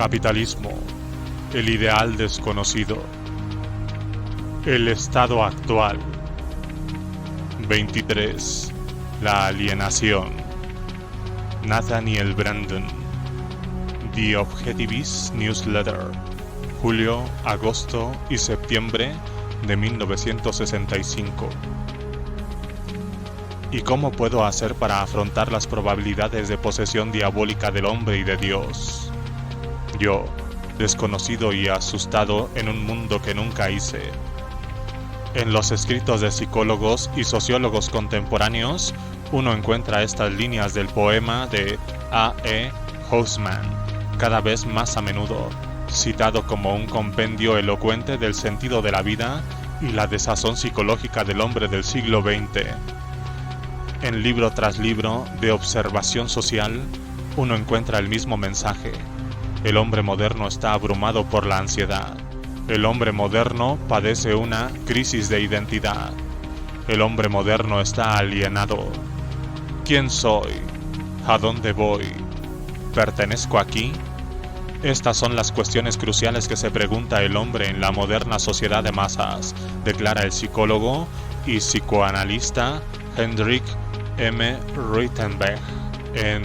Capitalismo, el ideal desconocido. El estado actual. 23. La alienación. Nathaniel Branden. The Objectivist Newsletter. Julio, agosto y septiembre de 1965. ¿Y cómo puedo hacer para afrontar las probabilidades de posesión diabólica del hombre y de Dios? Yo, desconocido y asustado en un mundo que nunca hice. En los escritos de psicólogos y sociólogos contemporáneos, uno encuentra estas líneas del poema de A. E. Housman, cada vez más a menudo, citado como un compendio elocuente del sentido de la vida y la desazón psicológica del hombre del siglo XX. En libro tras libro de observación social, uno encuentra el mismo mensaje. El hombre moderno está abrumado por la ansiedad. El hombre moderno padece una crisis de identidad. El hombre moderno está alienado. ¿Quién soy? ¿A dónde voy? ¿Pertenezco aquí? Estas son las cuestiones cruciales que se pregunta el hombre en la moderna sociedad de masas, declara el psicólogo y psicoanalista Hendrik M. Rittenberg en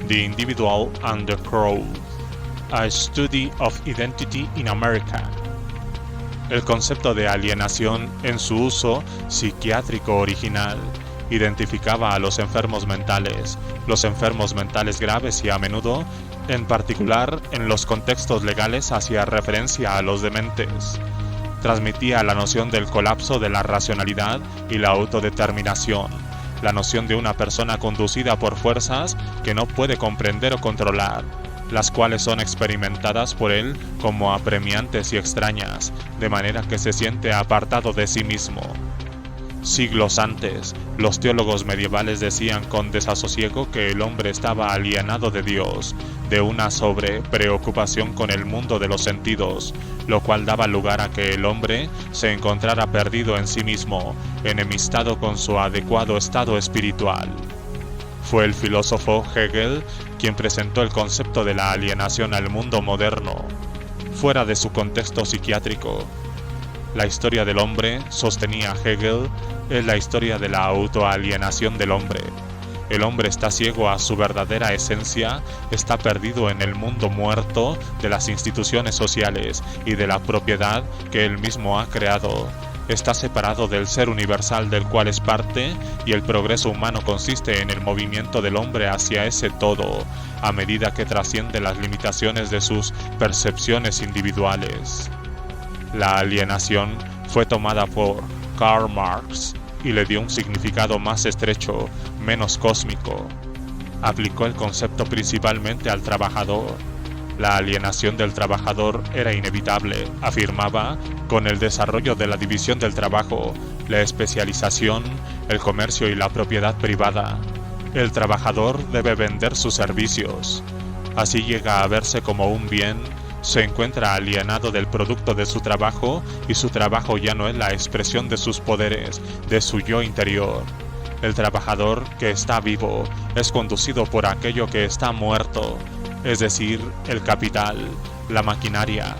The Individual and the Crowd, A Study of Identity in America. El concepto de alienación en su uso psiquiátrico original identificaba a los enfermos mentales graves y a menudo, en particular en los contextos legales, hacía referencia a los dementes. Transmitía la noción del colapso de la racionalidad y la autodeterminación, la noción de una persona conducida por fuerzas que no puede comprender o controlar, las cuales son experimentadas por él como apremiantes y extrañas, de manera que se siente apartado de sí mismo. Siglos antes, los teólogos medievales decían con desasosiego que el hombre estaba alienado de Dios, de una sobrepreocupación con el mundo de los sentidos, lo cual daba lugar a que el hombre se encontrara perdido en sí mismo, enemistado con su adecuado estado espiritual. Fue el filósofo Hegel quien presentó el concepto de la alienación al mundo moderno, fuera de su contexto psiquiátrico. La historia del hombre, sostenía Hegel, es la historia de la autoalienación del hombre. El hombre está ciego a su verdadera esencia, está perdido en el mundo muerto de las instituciones sociales y de la propiedad que él mismo ha creado. Está separado del ser universal del cual es parte, y el progreso humano consiste en el movimiento del hombre hacia ese todo, a medida que trasciende las limitaciones de sus percepciones individuales. La alienación fue tomada por Karl Marx y le dio un significado más estrecho, menos cósmico. Aplicó el concepto principalmente al trabajador. La alienación del trabajador era inevitable, afirmaba, con el desarrollo de la división del trabajo, la especialización, el comercio y la propiedad privada. El trabajador debe vender sus servicios. Así llega a verse como un bien. Se encuentra alienado del producto de su trabajo y su trabajo ya no es la expresión de sus poderes, de su yo interior. El trabajador que está vivo es conducido por aquello que está muerto, es decir, el capital, la maquinaria.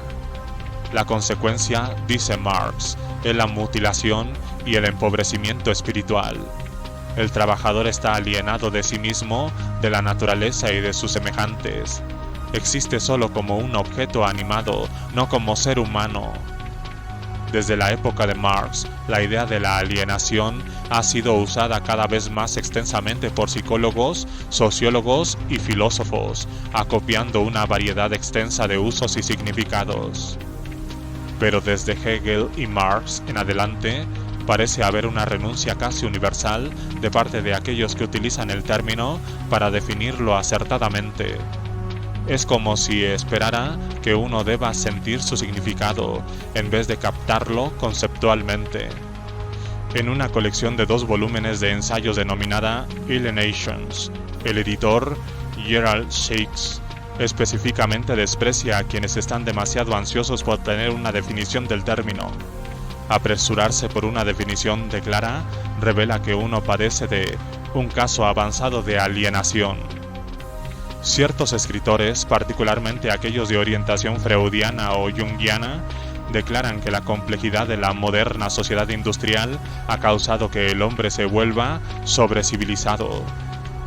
La consecuencia, dice Marx, es la mutilación y el empobrecimiento espiritual. El trabajador está alienado de sí mismo, de la naturaleza y de sus semejantes. Existe solo como un objeto animado, no como ser humano. Desde la época de Marx, la idea de la alienación ha sido usada cada vez más extensamente por psicólogos, sociólogos y filósofos, acopiando una variedad extensa de usos y significados. Pero desde Hegel y Marx en adelante, parece haber una renuncia casi universal de parte de aquellos que utilizan el término para definirlo acertadamente. Es como si esperara que uno deba sentir su significado, en vez de captarlo conceptualmente. En una colección de 2 volúmenes de ensayos denominada Alienations, el editor Gerald Shakes específicamente desprecia a quienes están demasiado ansiosos por tener una definición del término. Apresurarse por una definición, declara, revela que uno padece de un caso avanzado de alienación. Ciertos escritores, particularmente aquellos de orientación freudiana o junguiana, declaran que la complejidad de la moderna sociedad industrial ha causado que el hombre se vuelva sobrecivilizato,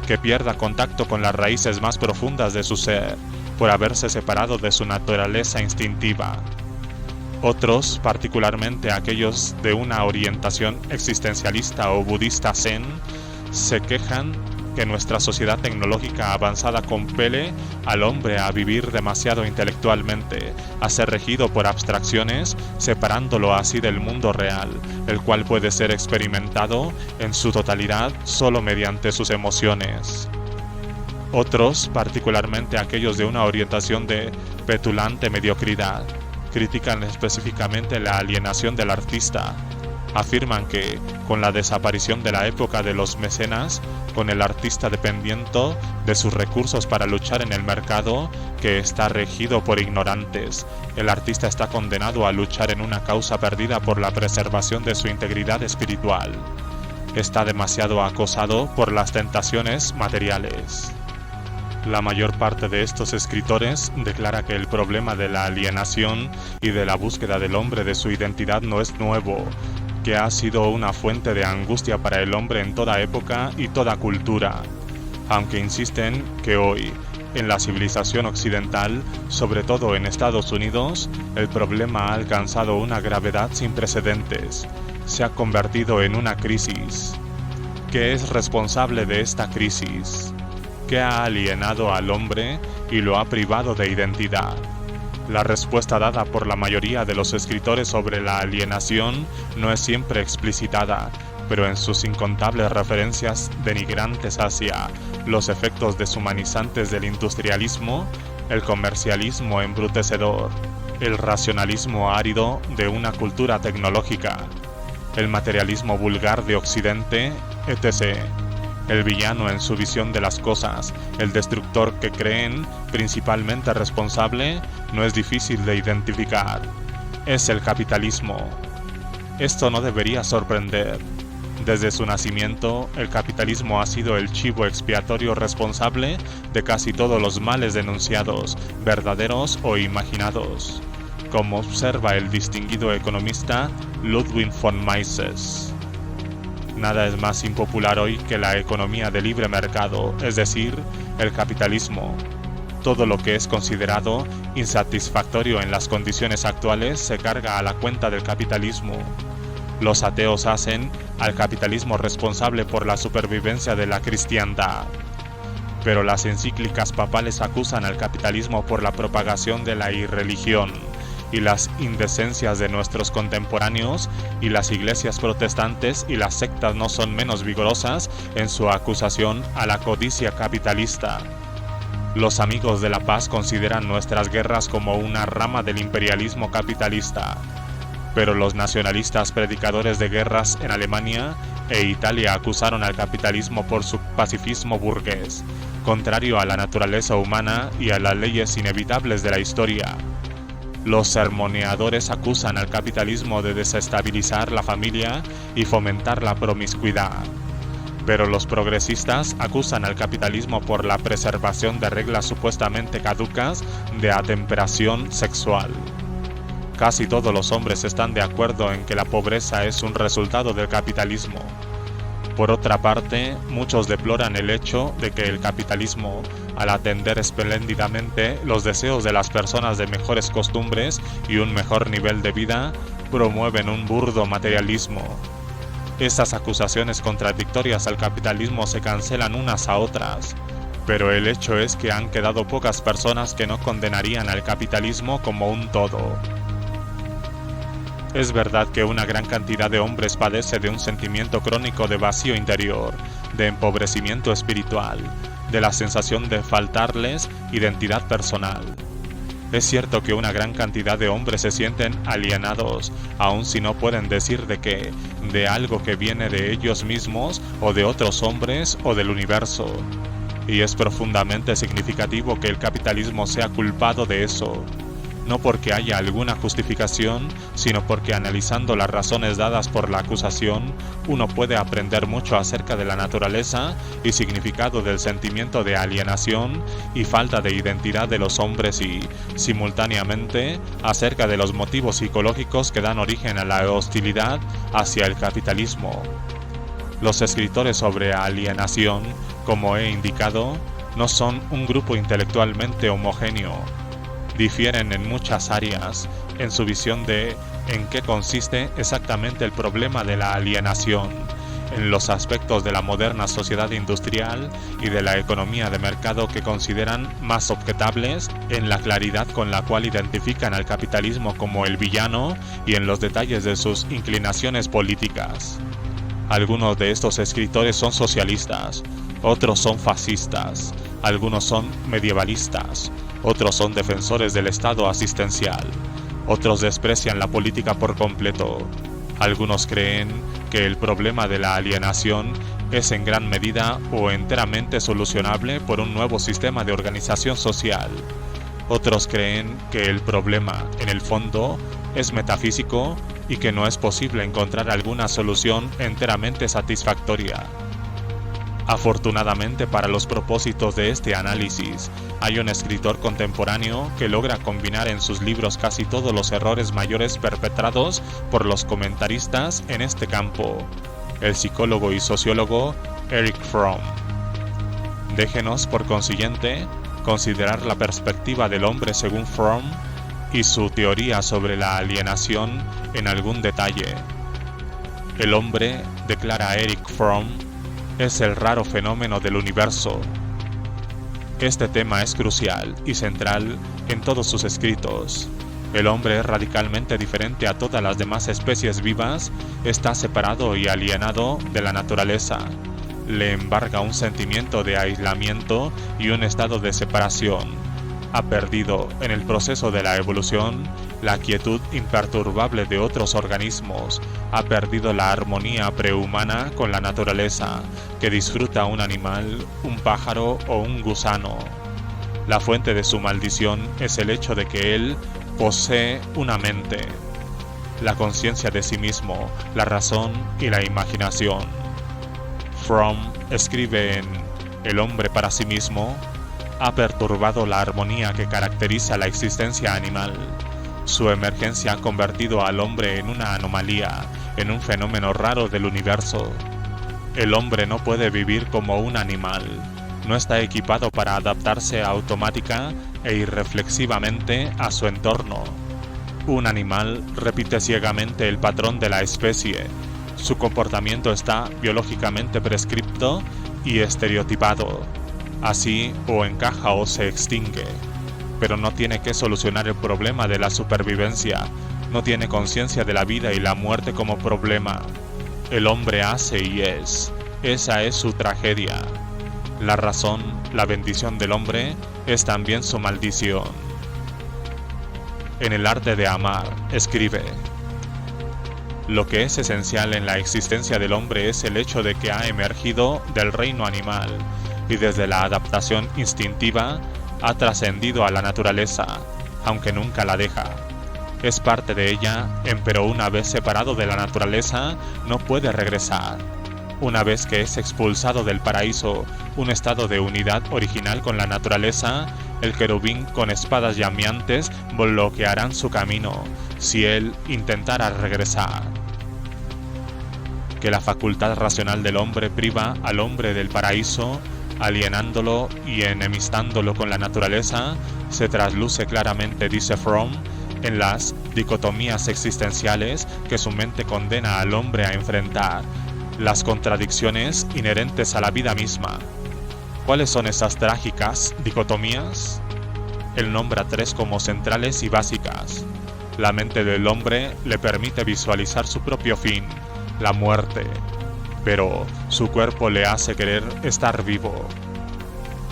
que pierda contacto con las raíces más profundas de su ser, por haberse separado de su naturaleza instintiva. Otros, particularmente aquellos de una orientación existencialista o budista zen, se quejan que nuestra sociedad tecnológica avanzada compele al hombre a vivir demasiado intelectualmente, a ser regido por abstracciones, separándolo así del mundo real, el cual puede ser experimentado en su totalidad solo mediante sus emociones. Otros, particularmente aquellos de una orientación de petulante mediocridad, critican específicamente la alienación del artista. Afirman que, con la desaparición de la época de los mecenas, con el artista dependiendo de sus recursos para luchar en el mercado que está regido por ignorantes, el artista está condenado a luchar en una causa perdida por la preservación de su integridad espiritual. Está demasiado acosado por las tentaciones materiales. La mayor parte de estos escritores declara que el problema de la alienación y de la búsqueda del hombre de su identidad no es nuevo, que ha sido una fuente de angustia para el hombre en toda época y toda cultura, aunque insisten que hoy, en la civilización occidental, sobre todo en Estados Unidos, el problema ha alcanzado una gravedad sin precedentes, se ha convertido en una crisis. ¿Qué es responsable de esta crisis? ¿Qué ha alienado al hombre y lo ha privado de identidad? La respuesta dada por la mayoría de los escritores sobre la alienación no es siempre explicitada, pero en sus incontables referencias denigrantes hacia los efectos deshumanizantes del industrialismo, el comercialismo embrutecedor, el racionalismo árido de una cultura tecnológica, el materialismo vulgar de Occidente, etc., el villano en su visión de las cosas, el destructor que creen principalmente responsable, no es difícil de identificar. Es el capitalismo. Esto no debería sorprender. Desde su nacimiento, el capitalismo ha sido el chivo expiatorio responsable de casi todos los males denunciados, verdaderos o imaginados, como observa el distinguido economista Ludwig von Mises. Nada es más impopular hoy que la economía de libre mercado, es decir, el capitalismo. Todo lo que es considerado insatisfactorio en las condiciones actuales se carga a la cuenta del capitalismo. Los ateos hacen al capitalismo responsable por la supervivencia de la cristiandad. Pero las encíclicas papales acusan al capitalismo por la propagación de la irreligión y las indecencias de nuestros contemporáneos, y las iglesias protestantes y las sectas no son menos vigorosas en su acusación a la codicia capitalista. Los amigos de la paz consideran nuestras guerras como una rama del imperialismo capitalista, pero los nacionalistas predicadores de guerras en Alemania e Italia acusaron al capitalismo por su pacifismo burgués, contrario a la naturaleza humana y a las leyes inevitables de la historia. Los sermoneadores acusan al capitalismo de desestabilizar la familia y fomentar la promiscuidad, pero los progresistas acusan al capitalismo por la preservación de reglas supuestamente caducas de atemperación sexual. Casi todos los hombres están de acuerdo en que la pobreza es un resultado del capitalismo. Por otra parte, muchos deploran el hecho de que el capitalismo, al atender espléndidamente los deseos de las personas de mejores costumbres y un mejor nivel de vida, promueven un burdo materialismo. Estas acusaciones contradictorias al capitalismo se cancelan unas a otras, pero el hecho es que han quedado pocas personas que no condenarían al capitalismo como un todo. Es verdad que una gran cantidad de hombres padece de un sentimiento crónico de vacío interior, de empobrecimiento espiritual, de la sensación de faltarles identidad personal. Es cierto que una gran cantidad de hombres se sienten alienados, aun si no pueden decir de algo que viene de ellos mismos, o de otros hombres, o del universo. Y es profundamente significativo que el capitalismo sea culpado de eso. no porque haya alguna justificación, sino porque analizando las razones dadas por la acusación, uno puede aprender mucho acerca de la naturaleza y significado del sentimiento de alienación y falta de identidad de los hombres y, simultáneamente, acerca de los motivos psicológicos que dan origen a la hostilidad hacia el capitalismo. Los escritores sobre alienación, como he indicado, no son un grupo intelectualmente homogéneo. Difieren en muchas áreas en su visión de en qué consiste exactamente el problema de la alienación, en los aspectos de la moderna sociedad industrial y de la economía de mercado que consideran más objetables, en la claridad con la cual identifican al capitalismo como el villano y en los detalles de sus inclinaciones políticas. Algunos de estos escritores son socialistas, otros son fascistas, algunos son medievalistas, otros son defensores del Estado asistencial, otros desprecian la política por completo. Algunos creen que el problema de la alienación es en gran medida o enteramente solucionable por un nuevo sistema de organización social. Otros creen que el problema, en el fondo, es metafísico y que no es posible encontrar alguna solución enteramente satisfactoria. Afortunadamente para los propósitos de este análisis, hay un escritor contemporáneo que logra combinar en sus libros casi todos los errores mayores perpetrados por los comentaristas en este campo, el psicólogo y sociólogo Erich Fromm. Déjenos, por consiguiente, considerar la perspectiva del hombre según Fromm y su teoría sobre la alienación en algún detalle. El hombre, declara Erich Fromm, es el raro fenómeno del universo. Este tema es crucial y central en todos sus escritos. El hombre es radicalmente diferente a todas las demás especies vivas, está separado y alienado de la naturaleza. Le embarga un sentimiento de aislamiento y un estado de separación. Ha perdido, en el proceso de la evolución, la quietud imperturbable de otros organismos, ha perdido la armonía prehumana con la naturaleza, que disfruta un animal, un pájaro o un gusano. La fuente de su maldición es el hecho de que él posee una mente, la conciencia de sí mismo, la razón y la imaginación. Fromm escribe en El hombre para sí mismo, ha perturbado la armonía que caracteriza la existencia animal. Su emergencia ha convertido al hombre en una anomalía, en un fenómeno raro del universo. El hombre no puede vivir como un animal, no está equipado para adaptarse automática e irreflexivamente a su entorno. Un animal repite ciegamente el patrón de la especie. Su comportamiento está biológicamente prescripto y estereotipado. Así o encaja o se extingue, pero no tiene que solucionar el problema de la supervivencia, no tiene conciencia de la vida y la muerte como problema. El hombre hace y es, esa es su tragedia. La razón, la bendición del hombre, es también su maldición. En el arte de amar, escribe: lo que es esencial en la existencia del hombre es el hecho de que ha emergido del reino animal, y desde la adaptación instintiva ha trascendido a la naturaleza, aunque nunca la deja. Es parte de ella, empero una vez separado de la naturaleza, no puede regresar. Una vez que es expulsado del paraíso, un estado de unidad original con la naturaleza, el querubín con espadas llameantes bloquearán su camino, si él intentara regresar. Que la facultad racional del hombre priva al hombre del paraíso, alienándolo y enemistándolo con la naturaleza, se trasluce claramente, dice Fromm, en las dicotomías existenciales que su mente condena al hombre a enfrentar, las contradicciones inherentes a la vida misma. ¿Cuáles son esas trágicas dicotomías? Él nombra tres como centrales y básicas. La mente del hombre le permite visualizar su propio fin, la muerte, pero su cuerpo le hace querer estar vivo.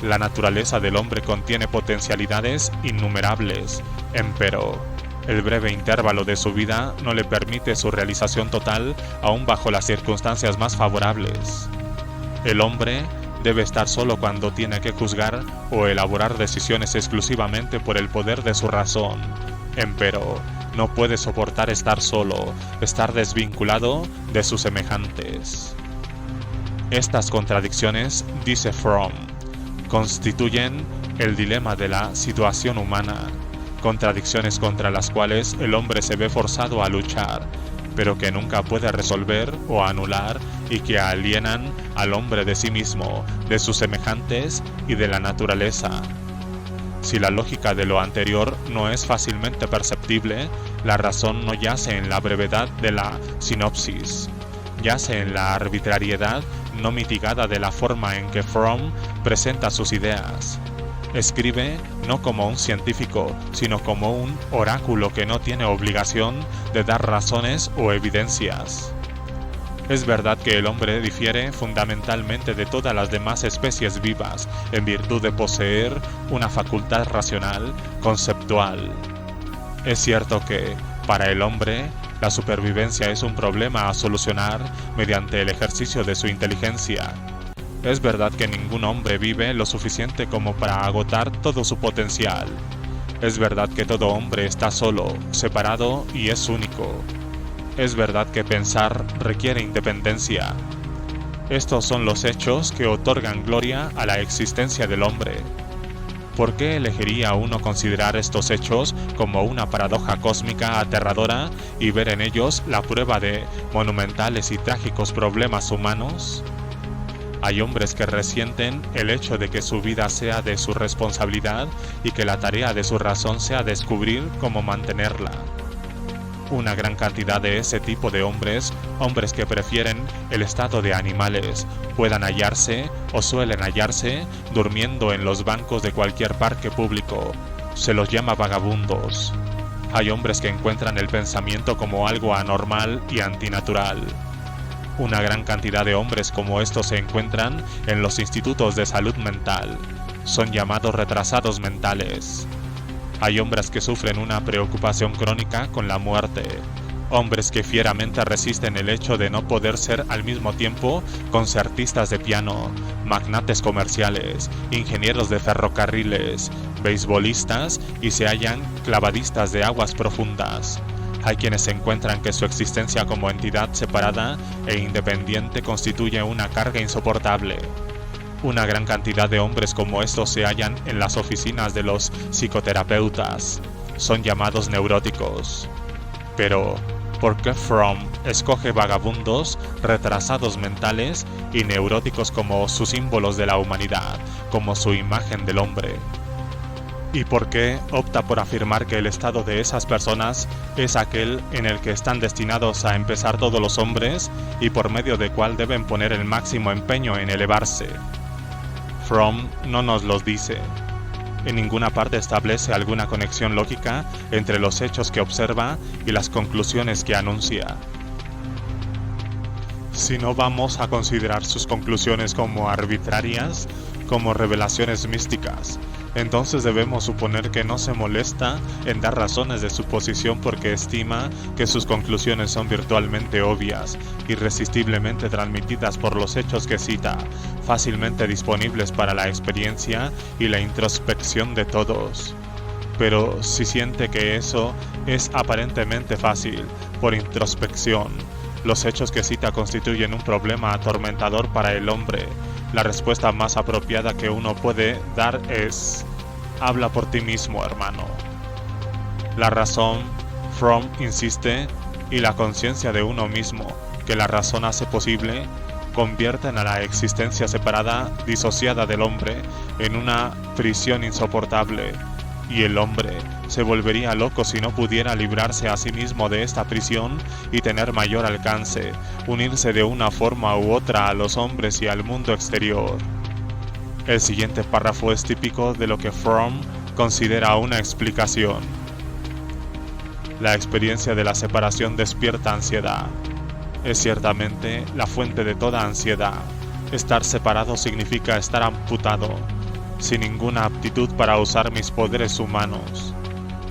La naturaleza del hombre contiene potencialidades innumerables, empero el breve intervalo de su vida no le permite su realización total, aún bajo las circunstancias más favorables. El hombre Debe estar solo cuando tiene que juzgar o elaborar decisiones exclusivamente por el poder de su razón. Empero, no puede soportar estar solo, estar desvinculado de sus semejantes. Estas contradicciones, dice Fromm, constituyen el dilema de la situación humana, contradicciones contra las cuales el hombre se ve forzado a luchar, pero que nunca puede resolver o anular y que alienan al hombre de sí mismo, de sus semejantes y de la naturaleza. Si la lógica de lo anterior no es fácilmente perceptible, la razón no yace en la brevedad de la sinopsis, yace en la arbitrariedad no mitigada de la forma en que Fromm presenta sus ideas. Escribe no como un científico, sino como un oráculo que no tiene obligación de dar razones o evidencias. Es verdad que el hombre difiere fundamentalmente de todas las demás especies vivas en virtud de poseer una facultad racional, conceptual. Es cierto que, para el hombre, la supervivencia es un problema a solucionar mediante el ejercicio de su inteligencia. Es verdad que ningún hombre vive lo suficiente como para agotar todo su potencial. Es verdad que todo hombre está solo, separado y es único. Es verdad que pensar requiere independencia. Estos son los hechos que otorgan gloria a la existencia del hombre. ¿Por qué elegiría uno considerar estos hechos como una paradoja cósmica aterradora y ver en ellos la prueba de monumentales y trágicos problemas humanos? Hay hombres que resienten el hecho de que su vida sea de su responsabilidad y que la tarea de su razón sea descubrir cómo mantenerla. Una gran cantidad de ese tipo de hombres que prefieren el estado de animales, puedan hallarse o suelen hallarse durmiendo en los bancos de cualquier parque público. Se los llama vagabundos. Hay hombres que encuentran el pensamiento como algo anormal y antinatural. Una gran cantidad de hombres como estos se encuentran en los institutos de salud mental. Son llamados retrasados mentales. Hay hombres que sufren una preocupación crónica con la muerte. Hombres que fieramente resisten el hecho de no poder ser al mismo tiempo concertistas de piano, magnates comerciales, ingenieros de ferrocarriles, beisbolistas y se hallan clavadistas de aguas profundas. Hay quienes encuentran que su existencia como entidad separada e independiente constituye una carga insoportable. Una gran cantidad de hombres como estos se hallan en las oficinas de los psicoterapeutas. Son llamados neuróticos. Pero, ¿por qué Fromm escoge vagabundos, retrasados mentales y neuróticos como sus símbolos de la humanidad, como su imagen del hombre? ¿Y por qué opta por afirmar que el estado de esas personas es aquel en el que están destinados a empezar todos los hombres y por medio del cual deben poner el máximo empeño en elevarse? Fromm no nos los dice. En ninguna parte establece alguna conexión lógica entre los hechos que observa y las conclusiones que anuncia. Si no vamos a considerar sus conclusiones como arbitrarias, como revelaciones místicas, entonces debemos suponer que no se molesta en dar razones de su posición porque estima que sus conclusiones son virtualmente obvias, irresistiblemente transmitidas por los hechos que cita, fácilmente disponibles para la experiencia y la introspección de todos. Pero si siente que eso es aparentemente fácil, por introspección, los hechos que cita constituyen un problema atormentador para el hombre, la respuesta más apropiada que uno puede dar es: habla por ti mismo, hermano. La razón, Fromm insiste, y la conciencia de uno mismo, que la razón hace posible, convierten a la existencia separada, disociada del hombre, en una prisión insoportable, y el hombre se volvería loco si no pudiera librarse a sí mismo de esta prisión y tener mayor alcance, unirse de una forma u otra a los hombres y al mundo exterior. El siguiente párrafo es típico de lo que Fromm considera una explicación. La experiencia de la separación despierta ansiedad. Es ciertamente la fuente de toda ansiedad. Estar separado significa estar amputado, sin ninguna aptitud para usar mis poderes humanos.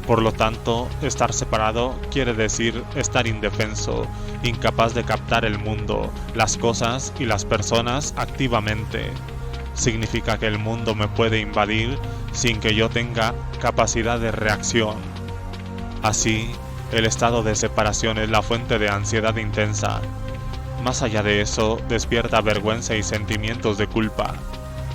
Por lo tanto, estar separado quiere decir estar indefenso, incapaz de captar el mundo, las cosas y las personas activamente. significa que el mundo me puede invadir sin que yo tenga capacidad de reacción. Así, el estado de separación es la fuente de ansiedad intensa. Más allá de eso, despierta vergüenza y sentimientos de culpa.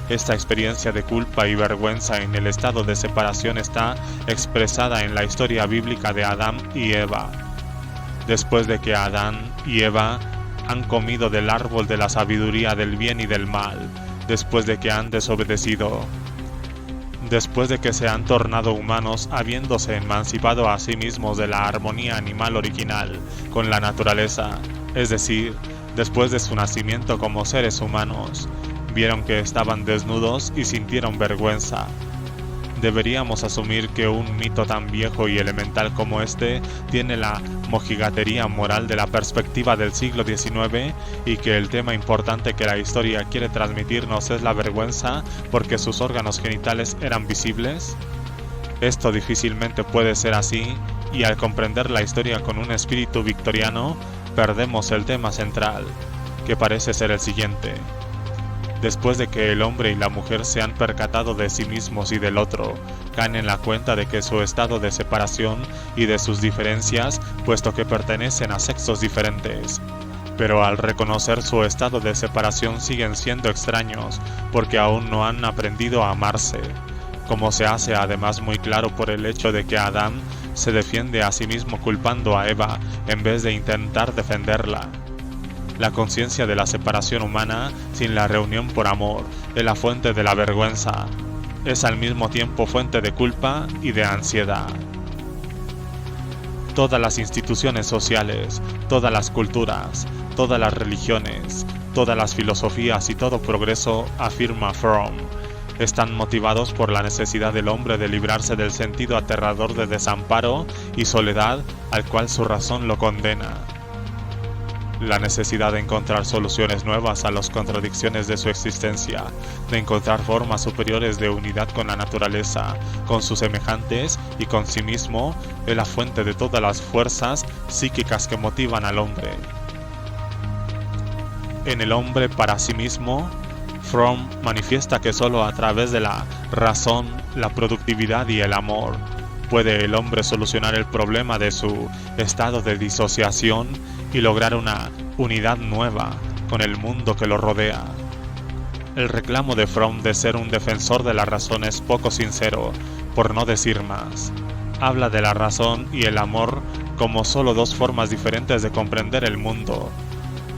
Esta experiencia de culpa y vergüenza en el estado de separación está expresada en la historia bíblica de Adán y Eva. Después de que Adán y Eva han comido del árbol de la sabiduría del bien y del mal, después de que han desobedecido, después de que se han tornado humanos habiéndose emancipado a sí mismos de la armonía animal original con la naturaleza, es decir, después de su nacimiento como seres humanos, vieron que estaban desnudos y sintieron vergüenza. Deberíamos asumir que un mito tan viejo y elemental como este tiene la mojigatería moral de la perspectiva del siglo XIX y que el tema importante que la historia quiere transmitirnos es la vergüenza porque sus órganos genitales eran visibles. Esto difícilmente puede ser así y al comprender la historia con un espíritu victoriano, perdemos el tema central, que parece ser el siguiente. Después de que el hombre y la mujer se han percatado de sí mismos y del otro, caen en la cuenta de que su estado de separación y de sus diferencias, puesto que pertenecen a sexos diferentes. Pero al reconocer su estado de separación siguen siendo extraños, porque aún no han aprendido a amarse, como se hace además muy claro por el hecho de que Adán se defiende a sí mismo culpando a Eva en vez de intentar defenderla. La conciencia de la separación humana sin la reunión por amor es la fuente de la vergüenza. Es al mismo tiempo fuente de culpa y de ansiedad. Todas las instituciones sociales, todas las culturas, todas las religiones, todas las filosofías y todo progreso, afirma Fromm, están motivados por la necesidad del hombre de librarse del sentido aterrador de desamparo y soledad al cual su razón lo condena. La necesidad de encontrar soluciones nuevas a las contradicciones de su existencia, de encontrar formas superiores de unidad con la naturaleza, con sus semejantes y con sí mismo, es la fuente de todas las fuerzas psíquicas que motivan al hombre. En el hombre para sí mismo, Fromm manifiesta que solo a través de la razón, la productividad y el amor puede el hombre solucionar el problema de su estado de disociación y lograr una unidad nueva con el mundo que lo rodea. El reclamo de Fromm de ser un defensor de la razón es poco sincero, por no decir más. Habla de la razón y el amor como solo dos formas diferentes de comprender el mundo.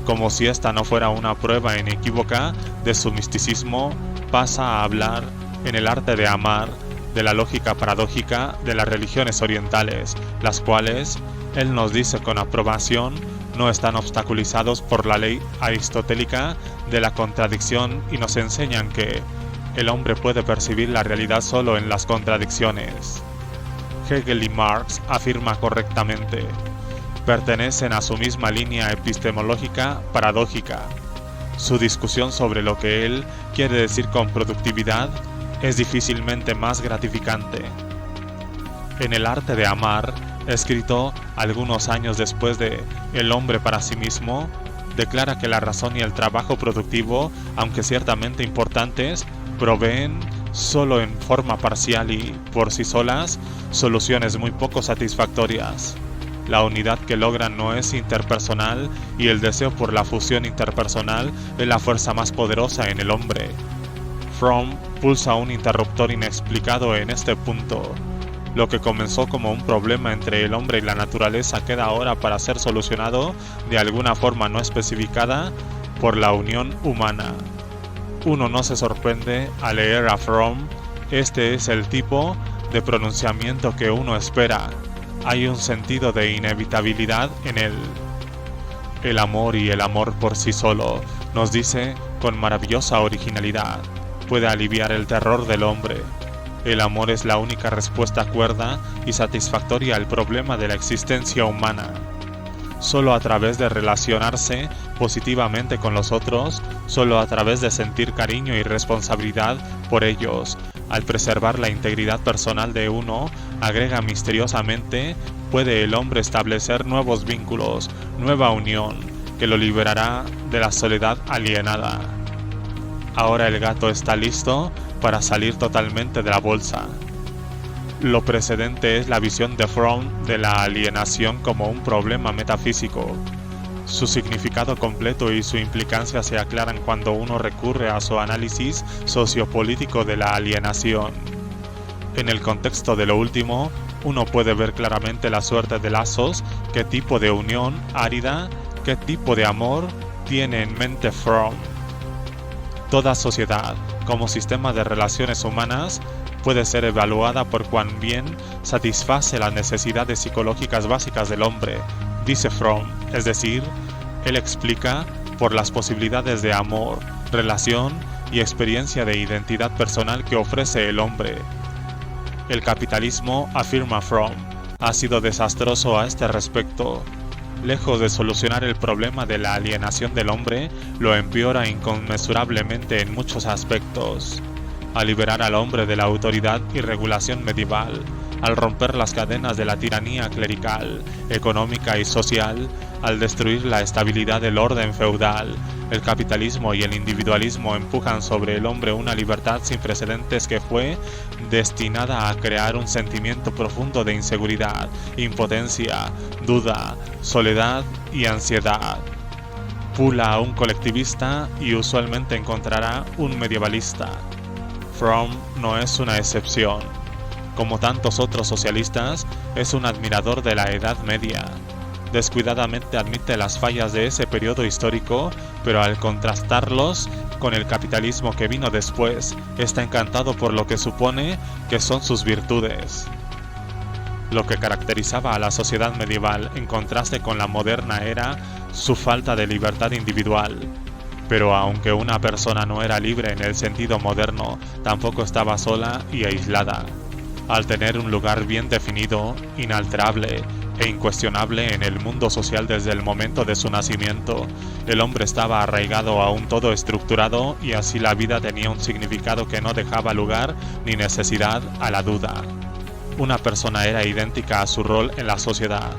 Como si esta no fuera una prueba inequívoca de su misticismo, pasa a hablar en el arte de amar, de la lógica paradójica de las religiones orientales, las cuales, él nos dice con aprobación, no están obstaculizados por la ley aristotélica de la contradicción y nos enseñan que el hombre puede percibir la realidad solo en las contradicciones. Hegel y Marx afirma correctamente, pertenecen a su misma línea epistemológica paradójica. Su discusión sobre lo que él quiere decir con productividad es difícilmente más gratificante. En el arte de amar, escrito algunos años después de El hombre para sí mismo, declara que la razón y el trabajo productivo, aunque ciertamente importantes, proveen solo en forma parcial y, por sí solas, soluciones muy poco satisfactorias. La unidad que logran no es interpersonal y el deseo por la fusión interpersonal es la fuerza más poderosa en el hombre. Fromm pulsa un interruptor inexplicado en este punto. Lo que comenzó como un problema entre el hombre y la naturaleza queda ahora para ser solucionado de alguna forma no especificada por la unión humana. Uno no se sorprende al leer a Fromm, este es el tipo de pronunciamiento que uno espera. Hay un sentido de inevitabilidad en él. El amor y el amor por sí solo, nos dice con maravillosa originalidad, puede aliviar el terror del hombre. El amor es la única respuesta cuerda y satisfactoria al problema de la existencia humana. Solo a través de relacionarse positivamente con los otros, solo a través de sentir cariño y responsabilidad por ellos, al preservar la integridad personal de uno, agrega misteriosamente, puede el hombre establecer nuevos vínculos, nueva unión, que lo liberará de la soledad alienada. Ahora el gato está listo para salir totalmente de la bolsa. Lo precedente es la visión de Fromm de la alienación como un problema metafísico. Su significado completo y su implicancia se aclaran cuando uno recurre a su análisis sociopolítico de la alienación. En el contexto de lo último, uno puede ver claramente la suerte de lazos, qué tipo de unión árida, qué tipo de amor tiene en mente Fromm. Toda sociedad, como sistema de relaciones humanas, puede ser evaluada por cuán bien satisface las necesidades psicológicas básicas del hombre, dice Fromm, es decir, él explica por las posibilidades de amor, relación y experiencia de identidad personal que ofrece el hombre. El capitalismo, afirma Fromm, ha sido desastroso a este respecto. Lejos de solucionar el problema de la alienación del hombre, lo empeora inconmensurablemente en muchos aspectos. Al liberar al hombre de la autoridad y regulación medieval, al romper las cadenas de la tiranía clerical, económica y social, al destruir la estabilidad del orden feudal, el capitalismo y el individualismo empujan sobre el hombre una libertad sin precedentes que fue destinada a crear un sentimiento profundo de inseguridad, impotencia, duda, soledad y ansiedad. Pula a un colectivista y usualmente encontrará un medievalista. Fromm no es una excepción. Como tantos otros socialistas, es un admirador de la Edad Media. Descuidadamente admite las fallas de ese periodo histórico, pero al contrastarlos con el capitalismo que vino después, está encantado por lo que supone que son sus virtudes. Lo que caracterizaba a la sociedad medieval en contraste con la moderna era su falta de libertad individual. Pero aunque una persona no era libre en el sentido moderno, tampoco estaba sola y aislada. Al tener un lugar bien definido, inalterable e incuestionable en el mundo social desde el momento de su nacimiento, el hombre estaba arraigado a un todo estructurado y así la vida tenía un significado que no dejaba lugar ni necesidad a la duda. Una persona era idéntica a su rol en la sociedad.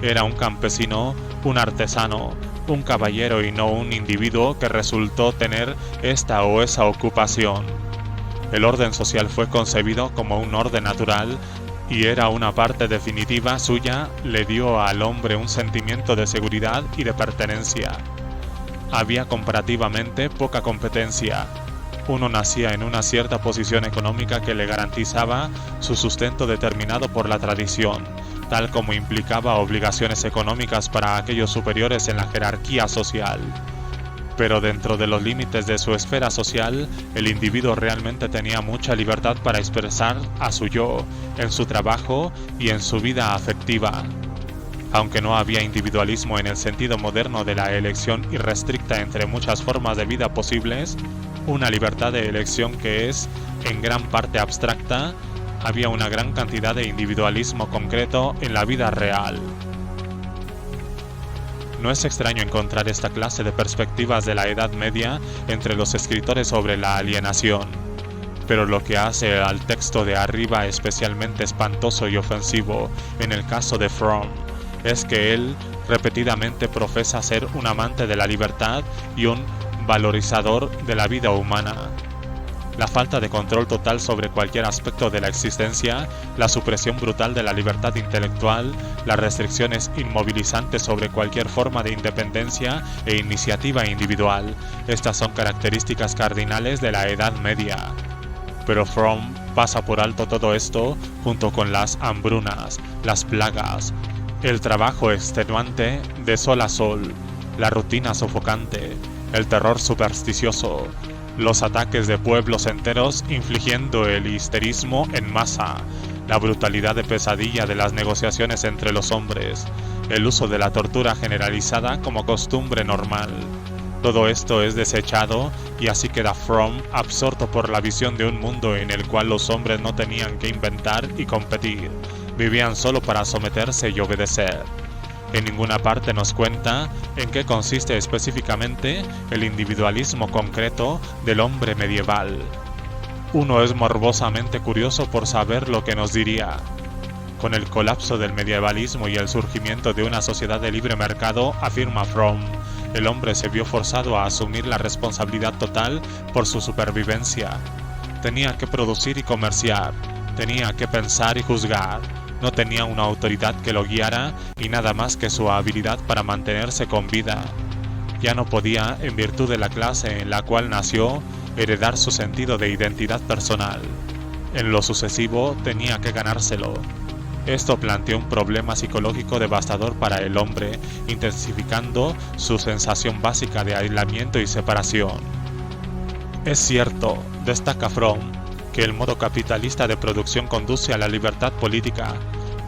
Era un campesino, un artesano, un caballero y no un individuo que resultó tener esta o esa ocupación. El orden social fue concebido como un orden natural y era una parte definitiva suya, le dio al hombre un sentimiento de seguridad y de pertenencia. Había comparativamente poca competencia. Uno nacía en una cierta posición económica que le garantizaba su sustento determinado por la tradición, tal como implicaba obligaciones económicas para aquellos superiores en la jerarquía social. Pero dentro de los límites de su esfera social, el individuo realmente tenía mucha libertad para expresar a su yo, en su trabajo y en su vida afectiva. Aunque no había individualismo en el sentido moderno de la elección irrestricta entre muchas formas de vida posibles, una libertad de elección que es, en gran parte abstracta, había una gran cantidad de individualismo concreto en la vida real. No es extraño encontrar esta clase de perspectivas de la Edad Media entre los escritores sobre la alienación, pero lo que hace al texto de arriba especialmente espantoso y ofensivo en el caso de Fromm es que él repetidamente profesa ser un amante de la libertad y un valorizador de la vida humana. La falta de control total sobre cualquier aspecto de la existencia, la supresión brutal de la libertad intelectual, las restricciones inmovilizantes sobre cualquier forma de independencia e iniciativa individual, estas son características cardinales de la Edad Media. Pero Fromm pasa por alto todo esto junto con las hambrunas, las plagas, el trabajo extenuante de sol a sol, la rutina sofocante, el terror supersticioso, los ataques de pueblos enteros infligiendo el histerismo en masa, la brutalidad de pesadilla de las negociaciones entre los hombres, el uso de la tortura generalizada como costumbre normal. Todo esto es desechado y así queda Fromm absorto por la visión de un mundo en el cual los hombres no tenían que inventar y competir, vivían solo para someterse y obedecer. En ninguna parte nos cuenta en qué consiste específicamente el individualismo concreto del hombre medieval. Uno es morbosamente curioso por saber lo que nos diría. Con el colapso del medievalismo y el surgimiento de una sociedad de libre mercado, afirma Fromm, el hombre se vio forzado a asumir la responsabilidad total por su supervivencia. Tenía que producir y comerciar, tenía que pensar y juzgar, no tenía una autoridad que lo guiara y nada más que su habilidad para mantenerse con vida. Ya no podía, en virtud de la clase en la cual nació, heredar su sentido de identidad personal. En lo sucesivo tenía que ganárselo. Esto planteó un problema psicológico devastador para el hombre, intensificando su sensación básica de aislamiento y separación. Es cierto, destaca Fromm, que el modo capitalista de producción conduce a la libertad política,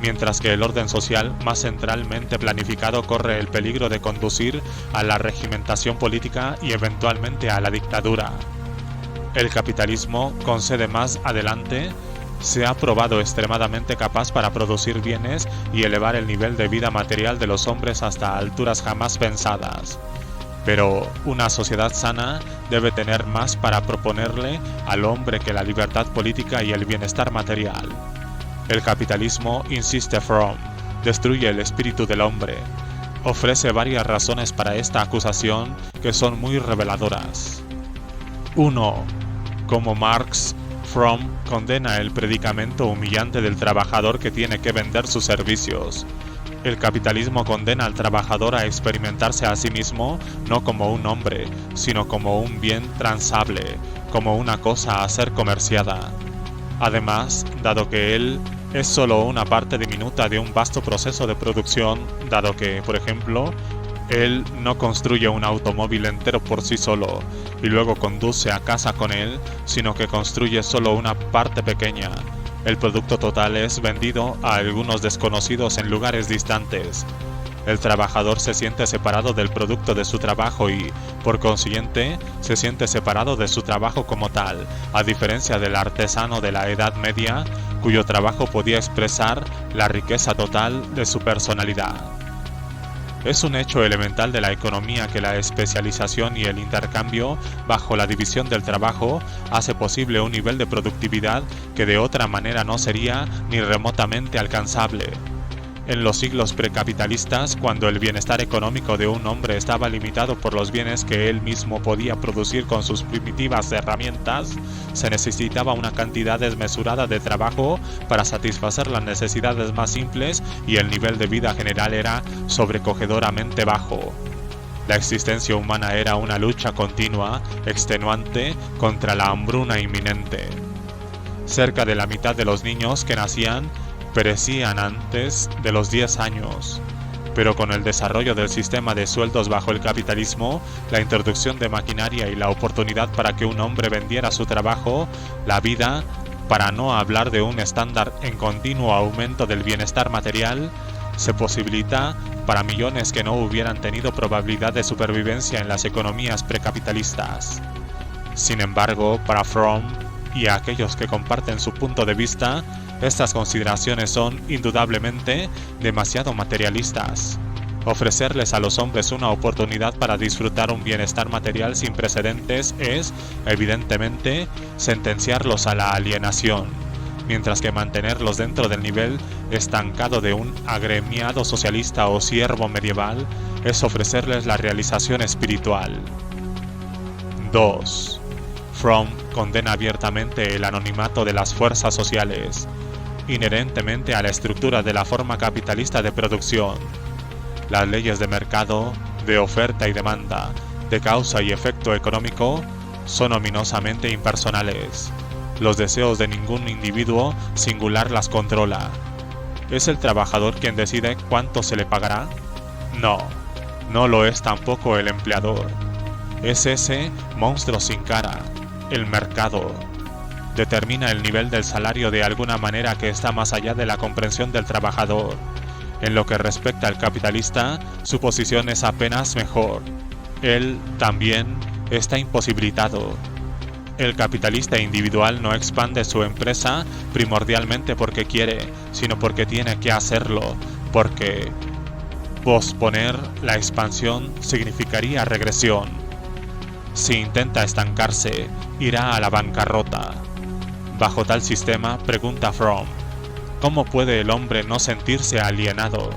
mientras que el orden social más centralmente planificado corre el peligro de conducir a la regimentación política y eventualmente a la dictadura. El capitalismo, con sede más adelante, se ha probado extremadamente capaz para producir bienes y elevar el nivel de vida material de los hombres hasta alturas jamás pensadas. Pero una sociedad sana debe tener más para proponerle al hombre que la libertad política y el bienestar material. El capitalismo, insiste Fromm, destruye el espíritu del hombre. Ofrece varias razones para esta acusación que son muy reveladoras. 1. Como Marx, Fromm condena el predicamento humillante del trabajador que tiene que vender sus servicios. El capitalismo condena al trabajador a experimentarse a sí mismo no como un hombre, sino como un bien transable, como una cosa a ser comerciada. Además, dado que él es solo una parte diminuta de un vasto proceso de producción, dado que, por ejemplo, él no construye un automóvil entero por sí solo y luego conduce a casa con él, sino que construye solo una parte pequeña. El producto total es vendido a algunos desconocidos en lugares distantes. El trabajador se siente separado del producto de su trabajo y, por consiguiente, se siente separado de su trabajo como tal, a diferencia del artesano de la Edad Media, cuyo trabajo podía expresar la riqueza total de su personalidad. Es un hecho elemental de la economía que la especialización y el intercambio bajo la división del trabajo hace posible un nivel de productividad que de otra manera no sería ni remotamente alcanzable. En los siglos precapitalistas, cuando el bienestar económico de un hombre estaba limitado por los bienes que él mismo podía producir con sus primitivas herramientas, se necesitaba una cantidad desmesurada de trabajo para satisfacer las necesidades más simples y el nivel de vida general era sobrecogedoramente bajo. La existencia humana era una lucha continua, extenuante, contra la hambruna inminente. Cerca de la mitad de los niños que nacían perecían antes de los 10 años, pero con el desarrollo del sistema de sueldos bajo el capitalismo, la introducción de maquinaria y la oportunidad para que un hombre vendiera su trabajo, la vida, para no hablar de un estándar en continuo aumento del bienestar material, se posibilita para millones que no hubieran tenido probabilidad de supervivencia en las economías precapitalistas. Sin embargo, para Fromm y a aquellos que comparten su punto de vista, estas consideraciones son, indudablemente, demasiado materialistas. Ofrecerles a los hombres una oportunidad para disfrutar un bienestar material sin precedentes es, evidentemente, sentenciarlos a la alienación, mientras que mantenerlos dentro del nivel estancado de un agremiado socialista o siervo medieval es ofrecerles la realización espiritual. 2. Fromm condena abiertamente el anonimato de las fuerzas sociales, inherentemente a la estructura de la forma capitalista de producción. Las leyes de mercado, de oferta y demanda, de causa y efecto económico, son ominosamente impersonales. Los deseos de ningún individuo singular las controla. ¿Es el trabajador quien decide cuánto se le pagará? No, no lo es tampoco el empleador. Es ese monstruo sin cara, el mercado. Determina el nivel del salario de alguna manera que está más allá de la comprensión del trabajador. En lo que respecta al capitalista, su posición es apenas mejor. Él, también, está imposibilitado. El capitalista individual no expande su empresa primordialmente porque quiere, sino porque tiene que hacerlo, porque posponer la expansión significaría regresión. Si intenta estancarse, irá a la bancarrota. Bajo tal sistema, pregunta Fromm, ¿cómo puede el hombre no sentirse alienado?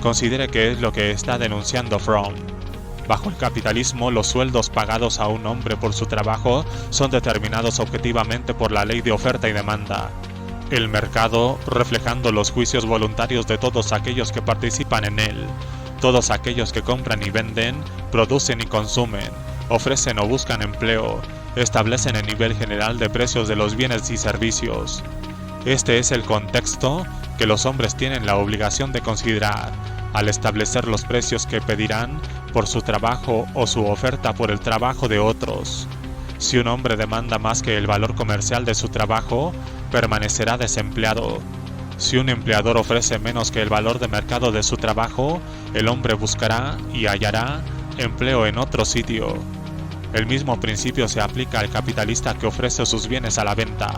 Considere qué es lo que está denunciando Fromm. Bajo el capitalismo, los sueldos pagados a un hombre por su trabajo son determinados objetivamente por la ley de oferta y demanda. El mercado, reflejando los juicios voluntarios de todos aquellos que participan en él, todos aquellos que compran y venden, producen y consumen, ofrecen o buscan empleo, establecen el nivel general de precios de los bienes y servicios. Este es el contexto que los hombres tienen la obligación de considerar al establecer los precios que pedirán por su trabajo o su oferta por el trabajo de otros. Si un hombre demanda más que el valor comercial de su trabajo, permanecerá desempleado. Si un empleador ofrece menos que el valor de mercado de su trabajo, el hombre buscará y hallará empleo en otro sitio. El mismo principio se aplica al capitalista que ofrece sus bienes a la venta.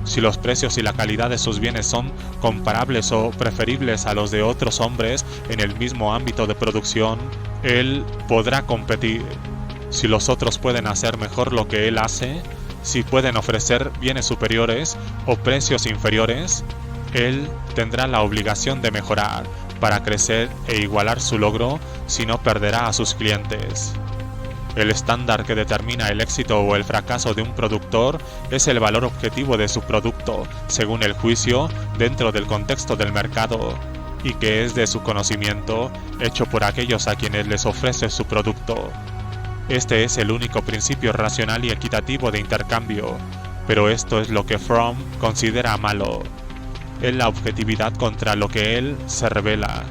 Si los precios y la calidad de sus bienes son comparables o preferibles a los de otros hombres en el mismo ámbito de producción, él podrá competir. Si los otros pueden hacer mejor lo que él hace, si pueden ofrecer bienes superiores o precios inferiores, él tendrá la obligación de mejorar para crecer e igualar su logro, si no perderá a sus clientes. El estándar que determina el éxito o el fracaso de un productor es el valor objetivo de su producto, según el juicio, dentro del contexto del mercado, y que es de su conocimiento, hecho por aquellos a quienes les ofrece su producto. Este es el único principio racional y equitativo de intercambio, pero esto es lo que Fromm considera malo. Es la objetividad contra lo que él se revela.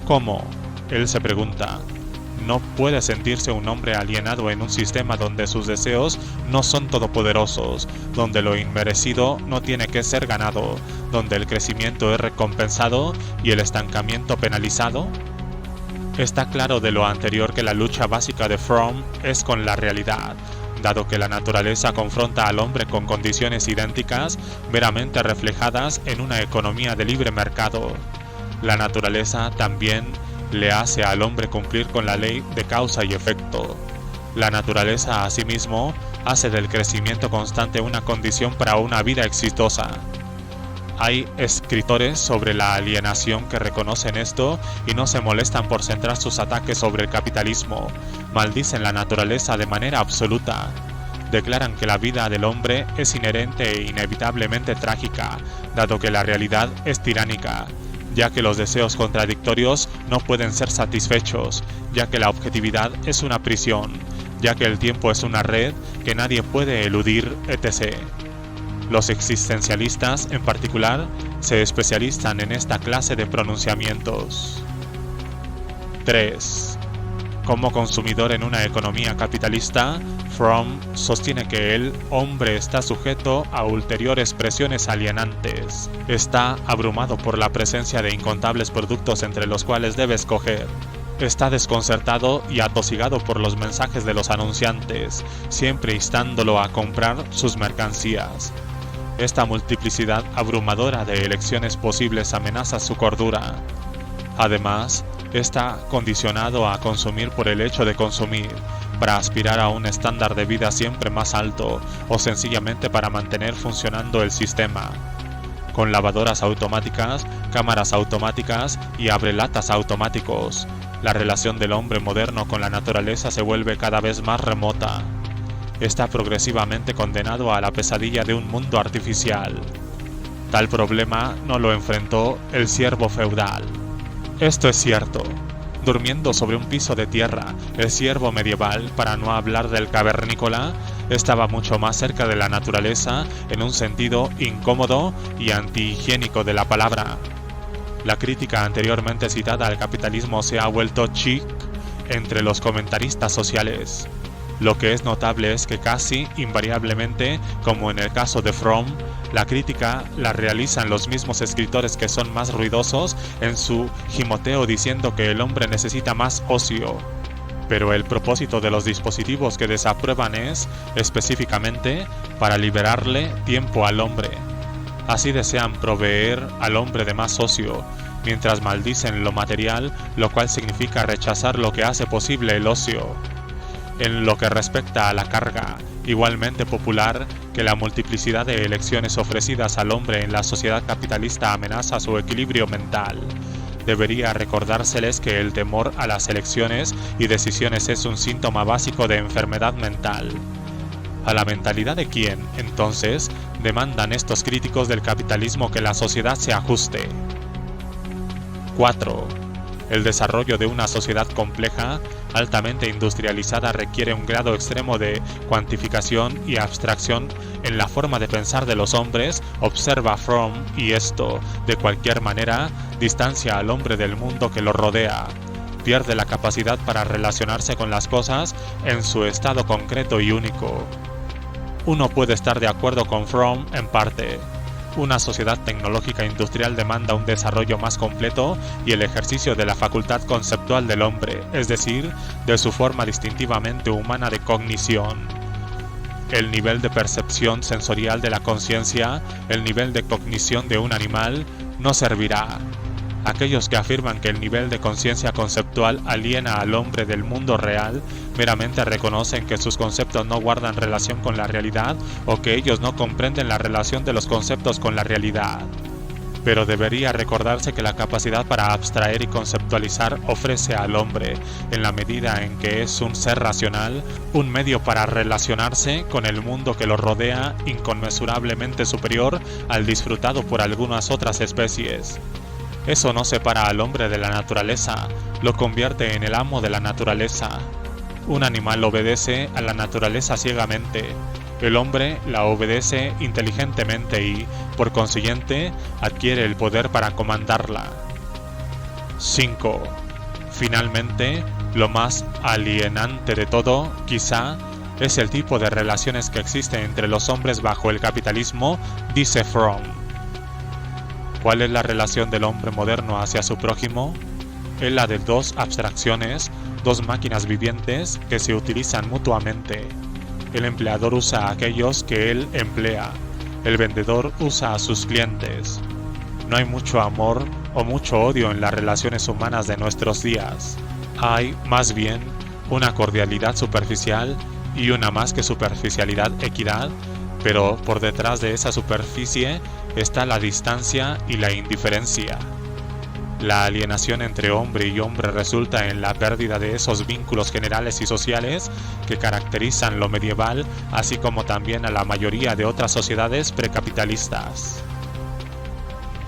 ¿Cómo? Él se pregunta. No puede sentirse un hombre alienado en un sistema donde sus deseos no son todopoderosos, donde lo inmerecido no tiene que ser ganado, donde el crecimiento es recompensado y el estancamiento penalizado. Está claro de lo anterior que la lucha básica de Fromm es con la realidad, dado que la naturaleza confronta al hombre con condiciones idénticas, meramente reflejadas en una economía de libre mercado. La naturaleza también le hace al hombre cumplir con la ley de causa y efecto. La naturaleza, asimismo, hace del crecimiento constante una condición para una vida exitosa. Hay escritores sobre la alienación que reconocen esto y no se molestan por centrar sus ataques sobre el capitalismo. Maldicen la naturaleza de manera absoluta. Declaran que la vida del hombre es inherente e inevitablemente trágica, dado que la realidad es tiránica, ya que los deseos contradictorios no pueden ser satisfechos, ya que la objetividad es una prisión, ya que el tiempo es una red que nadie puede eludir, etc. Los existencialistas, en particular, se especializan en esta clase de pronunciamientos. 3. Como consumidor en una economía capitalista, Fromm sostiene que el hombre está sujeto a ulteriores presiones alienantes. Está abrumado por la presencia de incontables productos entre los cuales debe escoger. Está desconcertado y atosigado por los mensajes de los anunciantes, siempre instándolo a comprar sus mercancías. Esta multiplicidad abrumadora de elecciones posibles amenaza su cordura. Además, está condicionado a consumir por el hecho de consumir, para aspirar a un estándar de vida siempre más alto o sencillamente para mantener funcionando el sistema. Con lavadoras automáticas, cámaras automáticas y abrelatas automáticos, la relación del hombre moderno con la naturaleza se vuelve cada vez más remota. Está progresivamente condenado a la pesadilla de un mundo artificial. Tal problema no lo enfrentó el siervo feudal. Esto es cierto. Durmiendo sobre un piso de tierra, el siervo medieval, para no hablar del cavernícola, estaba mucho más cerca de la naturaleza en un sentido incómodo y antihigiénico de la palabra. La crítica anteriormente citada al capitalismo se ha vuelto chic entre los comentaristas sociales. Lo que es notable es que casi invariablemente, como en el caso de Fromm, la crítica la realizan los mismos escritores que son más ruidosos en su gimoteo diciendo que el hombre necesita más ocio. Pero el propósito de los dispositivos que desaprueban es, específicamente, para liberarle tiempo al hombre. Así desean proveer al hombre de más ocio, mientras maldicen lo material, lo cual significa rechazar lo que hace posible el ocio. En lo que respecta a la carga, igualmente popular, que la multiplicidad de elecciones ofrecidas al hombre en la sociedad capitalista amenaza su equilibrio mental. debería recordárseles que el temor a las elecciones y decisiones es un síntoma básico de enfermedad mental. ¿A la mentalidad de quién, entonces, demandan estos críticos del capitalismo que la sociedad se ajuste? 4. El desarrollo de una sociedad compleja, altamente industrializada, requiere un grado extremo de cuantificación y abstracción en la forma de pensar de los hombres, observa Fromm, y esto, de cualquier manera, distancia al hombre del mundo que lo rodea. Pierde la capacidad para relacionarse con las cosas en su estado concreto y único. Uno puede estar de acuerdo con Fromm en parte. Una sociedad tecnológica industrial demanda un desarrollo más completo y el ejercicio de la facultad conceptual del hombre, es decir, de su forma distintivamente humana de cognición. El nivel de percepción sensorial de la conciencia, el nivel de cognición de un animal, no servirá. Aquellos que afirman que el nivel de conciencia conceptual aliena al hombre del mundo real, meramente reconocen que sus conceptos no guardan relación con la realidad o que ellos no comprenden la relación de los conceptos con la realidad. Pero debería recordarse que la capacidad para abstraer y conceptualizar ofrece al hombre, en la medida en que es un ser racional, un medio para relacionarse con el mundo que lo rodea inconmensurablemente superior al disfrutado por algunas otras especies. Eso no separa al hombre de la naturaleza, lo convierte en el amo de la naturaleza. Un animal obedece a la naturaleza ciegamente, el hombre la obedece inteligentemente y, por consiguiente, adquiere el poder para comandarla. 5. Finalmente, lo más alienante de todo, quizá, es el tipo de relaciones que existe entre los hombres bajo el capitalismo, dice Fromm. ¿Cuál es la relación del hombre moderno hacia su prójimo? Es la de dos abstracciones, dos máquinas vivientes que se utilizan mutuamente. El empleador usa a aquellos que él emplea. El vendedor usa a sus clientes. No hay mucho amor o mucho odio en las relaciones humanas de nuestros días. Hay, más bien, una cordialidad superficial y una más que superficialidad equidad, pero por detrás de esa superficie está la distancia y la indiferencia. La alienación entre hombre y hombre resulta en la pérdida de esos vínculos generales y sociales que caracterizan lo medieval, así como también a la mayoría de otras sociedades precapitalistas.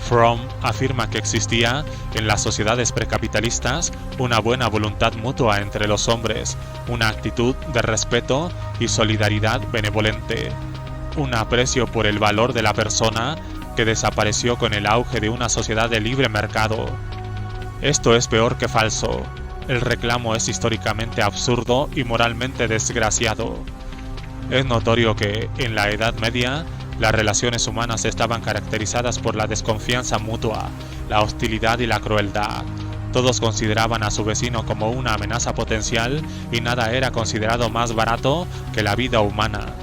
Fromm afirma que existía, en las sociedades precapitalistas, una buena voluntad mutua entre los hombres, una actitud de respeto y solidaridad benevolente, un aprecio por el valor de la persona que desapareció con el auge de una sociedad de libre mercado. Esto es peor que falso. El reclamo es históricamente absurdo y moralmente desgraciado. Es notorio que, en la Edad Media, las relaciones humanas estaban caracterizadas por la desconfianza mutua, la hostilidad y la crueldad. Todos consideraban a su vecino como una amenaza potencial y nada era considerado más barato que la vida humana.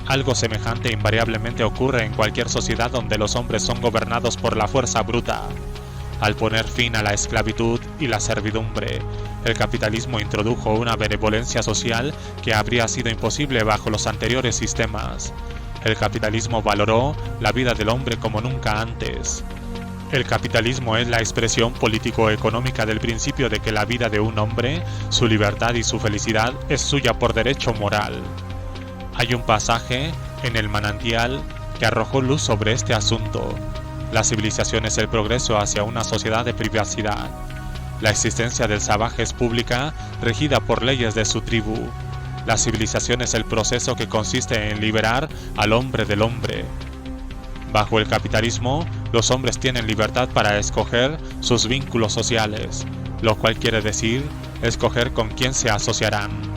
Algo semejante invariablemente ocurre en cualquier sociedad donde los hombres son gobernados por la fuerza bruta. Al poner fin a la esclavitud y la servidumbre, el capitalismo introdujo una benevolencia social que habría sido imposible bajo los anteriores sistemas. El capitalismo valoró la vida del hombre como nunca antes. El capitalismo es la expresión político-económica del principio de que la vida de un hombre, su libertad y su felicidad es suya por derecho moral. Hay un pasaje en el manantial que arrojó luz sobre este asunto. La civilización es el progreso hacia una sociedad de privacidad. La existencia del salvaje es pública, regida por leyes de su tribu. La civilización es el proceso que consiste en liberar al hombre del hombre. Bajo el capitalismo, los hombres tienen libertad para escoger sus vínculos sociales, lo cual quiere decir escoger con quién se asociarán.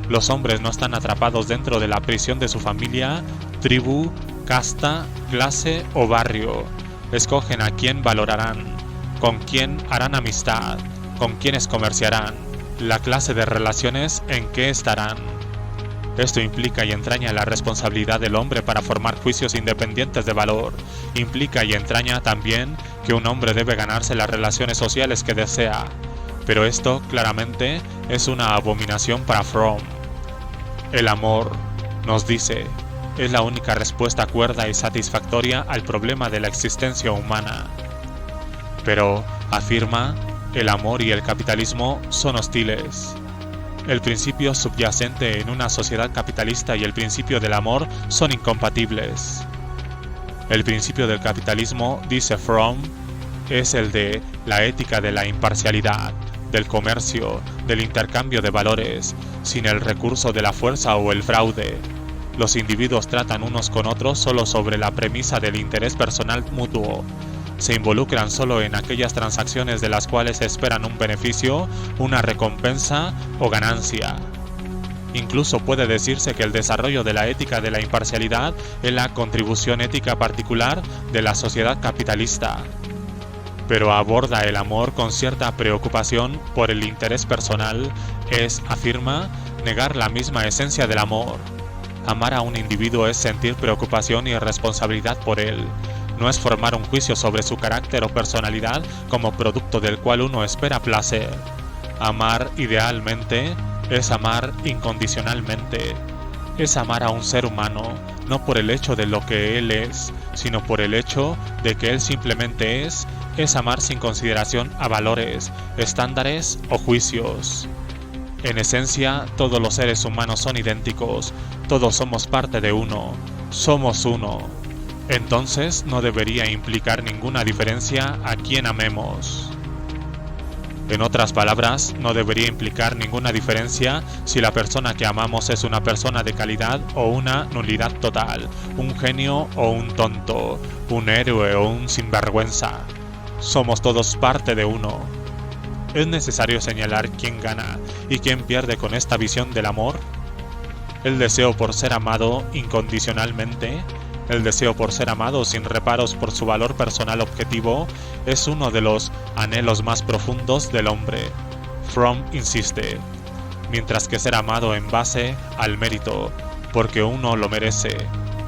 Los hombres no están atrapados dentro de la prisión de su familia, tribu, casta, clase o barrio. Escogen a quién valorarán, con quién harán amistad, con quiénes comerciarán, la clase de relaciones en que estarán. Esto implica y entraña la responsabilidad del hombre para formar juicios independientes de valor. Implica y entraña también que un hombre debe ganarse las relaciones sociales que desea. Pero esto, claramente, es una abominación para Fromm. El amor, nos dice, es la única respuesta cuerda y satisfactoria al problema de la existencia humana. Pero, Afirma, el amor y el capitalismo son hostiles. El principio subyacente en una sociedad capitalista y el principio del amor son incompatibles. El principio del capitalismo, dice Fromm, es el de la ética de la imparcialidad, del comercio, del intercambio de valores, sin el recurso de la fuerza o el fraude. Los individuos tratan unos con otros solo sobre la premisa del interés personal mutuo. Se involucran solo en aquellas transacciones de las cuales esperan un beneficio, una recompensa o ganancia. Incluso puede decirse que el desarrollo de la ética de la imparcialidad es la contribución ética particular de la sociedad capitalista. Pero aborda el amor con cierta preocupación por el interés personal, afirma, negar la misma esencia del amor. Amar a un individuo es sentir preocupación y responsabilidad por él. No es formar un juicio sobre su carácter o personalidad como producto del cual uno espera placer. Amar idealmente es amar incondicionalmente. Es amar a un ser humano, no por el hecho de lo que él es, sino por el hecho de que él simplemente es amar sin consideración a valores, estándares o juicios. En esencia, todos los seres humanos son idénticos, todos somos parte de uno, somos uno. Entonces no debería implicar ninguna diferencia a quien amemos. En otras palabras, no debería implicar ninguna diferencia si la persona que amamos es una persona de calidad o una nulidad total, un genio o un tonto, un héroe o un sinvergüenza. Somos todos parte de uno. ¿Es necesario señalar quién gana y quién pierde con esta visión del amor? El deseo por ser amado incondicionalmente, el deseo por ser amado sin reparos por su valor personal objetivo, es uno de los anhelos más profundos del hombre. Fromm insiste, mientras que ser amado en base al mérito, porque uno lo merece,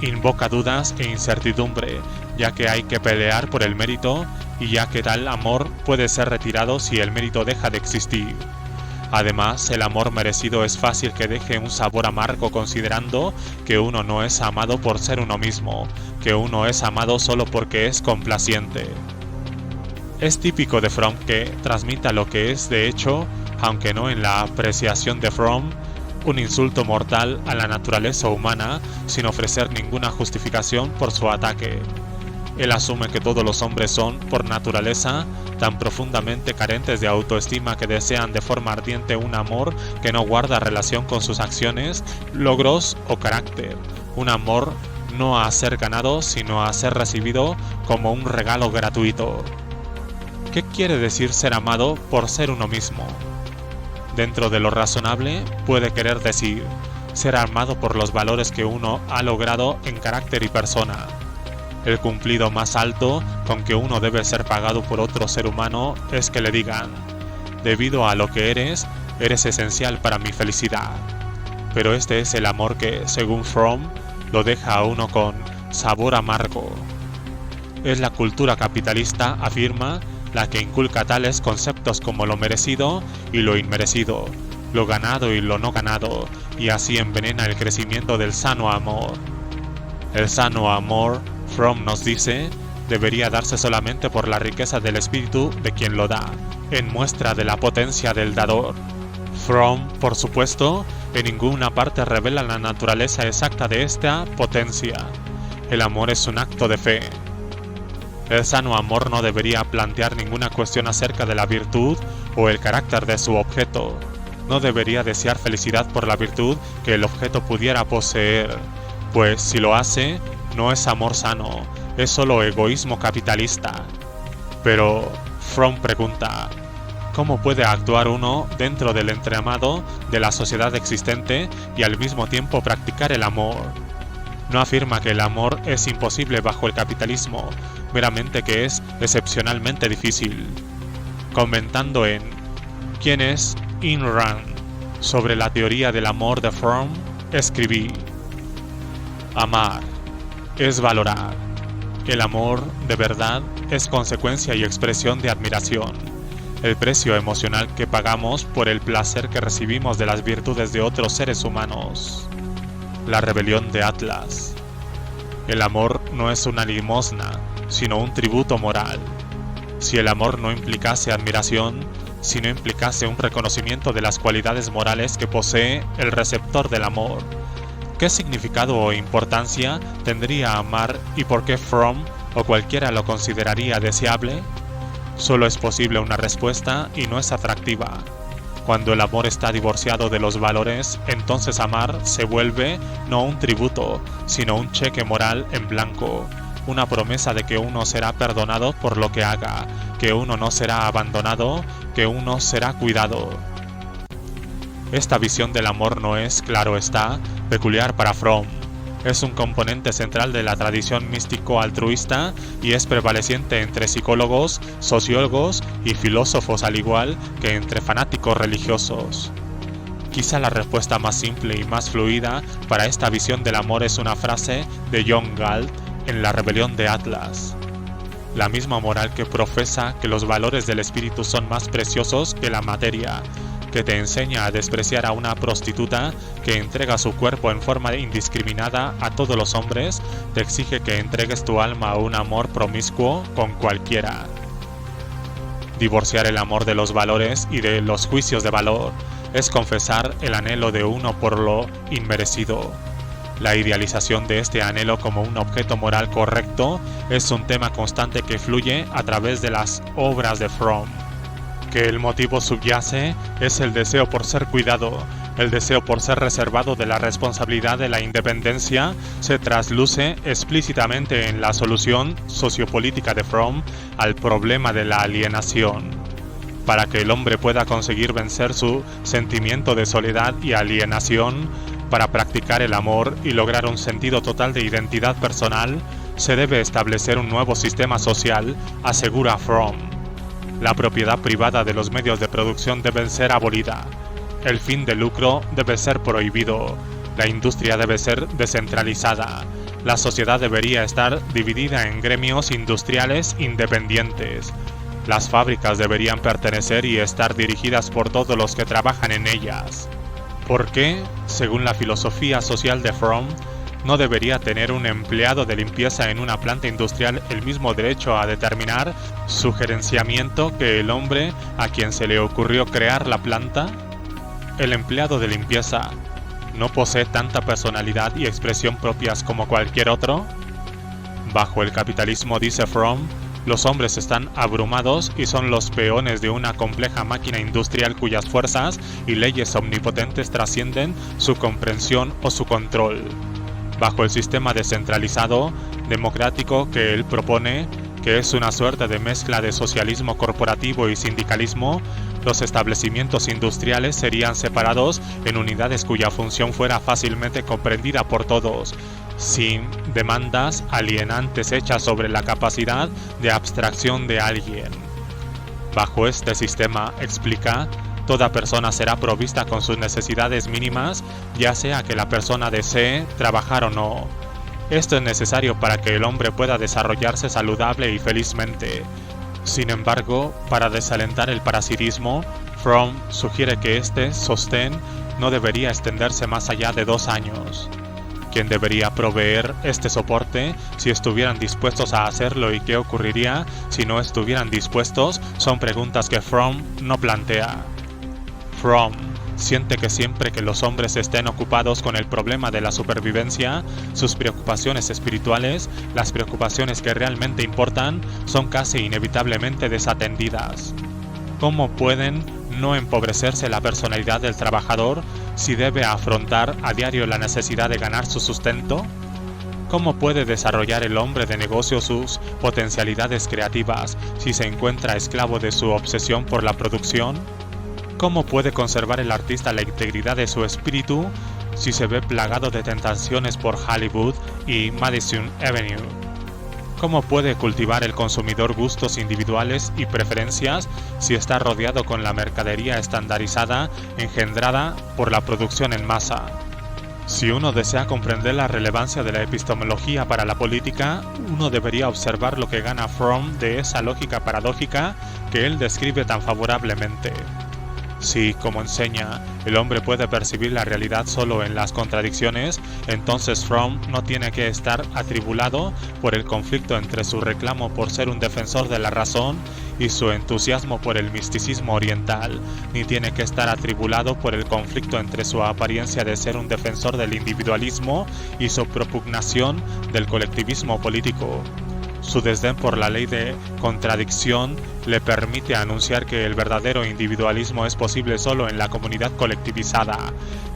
invoca dudas e incertidumbre, ya que hay que pelear por el mérito y ya que tal amor puede ser retirado si el mérito deja de existir. Además, el amor merecido es fácil que deje un sabor amargo considerando que uno no es amado por ser uno mismo, que uno es amado solo porque es complaciente. Es típico de Fromm que transmita lo que es de hecho, aunque no en la apreciación de Fromm, un insulto mortal a la naturaleza humana sin ofrecer ninguna justificación por su ataque. Él asume que todos los hombres son, por naturaleza, tan profundamente carentes de autoestima que desean de forma ardiente un amor que no guarda relación con sus acciones, logros o carácter. Un amor no a ser ganado, sino a ser recibido como un regalo gratuito. ¿Qué quiere decir ser amado por ser uno mismo? Dentro de lo razonable, puede querer decir ser amado por los valores que uno ha logrado en carácter y persona. El cumplido más alto con que uno debe ser pagado por otro ser humano es que le digan, debido a lo que eres esencial para mi felicidad. Pero este es el amor que, según Fromm, lo deja a uno con sabor amargo. Es la cultura capitalista, afirma, la que inculca tales conceptos como lo merecido y lo inmerecido, lo ganado y lo no ganado, y así envenena el crecimiento del sano amor. El sano amor, Fromm nos dice, debería darse solamente por la riqueza del espíritu de quien lo da, en muestra de la potencia del dador. Fromm, por supuesto, en ninguna parte revela la naturaleza exacta de esta potencia. El amor es un acto de fe. El sano amor no debería plantear ninguna cuestión acerca de la virtud o el carácter de su objeto. No debería desear felicidad por la virtud que el objeto pudiera poseer, pues si lo hace, no es amor sano, es solo egoísmo capitalista. Pero Fromm pregunta, ¿cómo puede actuar uno dentro del entramado de la sociedad existente y al mismo tiempo practicar el amor? No afirma que el amor es imposible bajo el capitalismo, meramente que es excepcionalmente difícil. Comentando en ¿Quién es Ayn Rand? Sobre la teoría del amor de Fromm, escribí: amar es valorar. El amor, de verdad, es consecuencia y expresión de admiración. El precio emocional que pagamos por el placer que recibimos de las virtudes de otros seres humanos. La rebelión de Atlas. El amor no es una limosna, sino un tributo moral. si el amor no implicase admiración, si no implicase un reconocimiento de las cualidades morales que posee el receptor del amor? ¿Qué significado o importancia tendría amar y por qué Fromm o cualquiera lo consideraría deseable? Solo es posible una respuesta y no es atractiva. Cuando el amor está divorciado de los valores, entonces amar se vuelve no un tributo, sino un cheque moral en blanco, una promesa de que uno será perdonado por lo que haga, que uno no será abandonado, que uno será cuidado. Esta visión del amor no es, claro está, peculiar para Fromm. Es un componente central de la tradición místico-altruista y es prevaleciente entre psicólogos, sociólogos y filósofos, al igual que entre fanáticos religiosos. Quizá la respuesta más simple y más fluida para esta visión del amor es una frase de John Galt en La rebelión de Atlas. La misma moral que profesa que los valores del espíritu son más preciosos que la materia, que te enseña a despreciar a una prostituta que entrega su cuerpo en forma indiscriminada a todos los hombres, te exige que entregues tu alma a un amor promiscuo con cualquiera. Divorciar el amor de los valores y de los juicios de valor es confesar el anhelo de uno por lo inmerecido. La idealización de este anhelo como un objeto moral correcto es un tema constante que fluye a través de las obras de Fromm. Que el motivo subyace es el deseo por ser cuidado, el deseo por ser reservado de la responsabilidad de la independencia, se trasluce explícitamente en la solución sociopolítica de Fromm al problema de la alienación. Para que el hombre pueda conseguir vencer su sentimiento de soledad y alienación, para practicar el amor y lograr un sentido total de identidad personal, se debe establecer un nuevo sistema social, asegura Fromm. La propiedad privada de los medios de producción debe ser abolida. El fin de lucro debe ser prohibido. La industria debe ser descentralizada. La sociedad debería estar dividida en gremios industriales independientes. Las fábricas deberían pertenecer y estar dirigidas por todos los que trabajan en ellas. ¿Por qué, según la filosofía social de Fromm, no debería tener un empleado de limpieza en una planta industrial el mismo derecho a determinar su gerenciamiento que el hombre a quien se le ocurrió crear la planta? El empleado de limpieza ¿no posee tanta personalidad y expresión propias como cualquier otro? Bajo el capitalismo, dice Fromm, los hombres están abrumados y son los peones de una compleja máquina industrial cuyas fuerzas y leyes omnipotentes trascienden su comprensión o su control. Bajo el sistema descentralizado, democrático que él propone, que es una suerte de mezcla de socialismo corporativo y sindicalismo, los establecimientos industriales serían separados en unidades cuya función fuera fácilmente comprendida por todos, sin demandas alienantes hechas sobre la capacidad de abstracción de alguien. Bajo este sistema, explica, toda persona será provista con sus necesidades mínimas, ya sea que la persona desee trabajar o no. Esto es necesario para que el hombre pueda desarrollarse saludable y felizmente. Sin embargo, para desalentar el parasitismo, Fromm sugiere que este sostén no debería extenderse más allá de 2 años. ¿Quién debería proveer este soporte si estuvieran dispuestos a hacerlo y qué ocurriría si no estuvieran dispuestos? Son preguntas que Fromm no plantea. Fromm siente que siempre que los hombres estén ocupados con el problema de la supervivencia, sus preocupaciones espirituales, las preocupaciones que realmente importan, son casi inevitablemente desatendidas. ¿Cómo pueden no empobrecerse la personalidad del trabajador si debe afrontar a diario la necesidad de ganar su sustento? ¿Cómo puede desarrollar el hombre de negocio sus potencialidades creativas si se encuentra esclavo de su obsesión por la producción? ¿Cómo puede conservar el artista la integridad de su espíritu si se ve plagado de tentaciones por Hollywood y Madison Avenue? ¿Cómo puede cultivar el consumidor gustos individuales y preferencias si está rodeado con la mercadería estandarizada engendrada por la producción en masa? Si uno desea comprender la relevancia de la epistemología para la política, uno debería observar lo que gana Fromm de esa lógica paradójica que él describe tan favorablemente. Si, como enseña, el hombre puede percibir la realidad solo en las contradicciones, entonces Fromm no tiene que estar atribulado por el conflicto entre su reclamo por ser un defensor de la razón y su entusiasmo por el misticismo oriental, ni tiene que estar atribulado por el conflicto entre su apariencia de ser un defensor del individualismo y su propugnación del colectivismo político. Su desdén por la ley de contradicción le permite anunciar que el verdadero individualismo es posible solo en la comunidad colectivizada,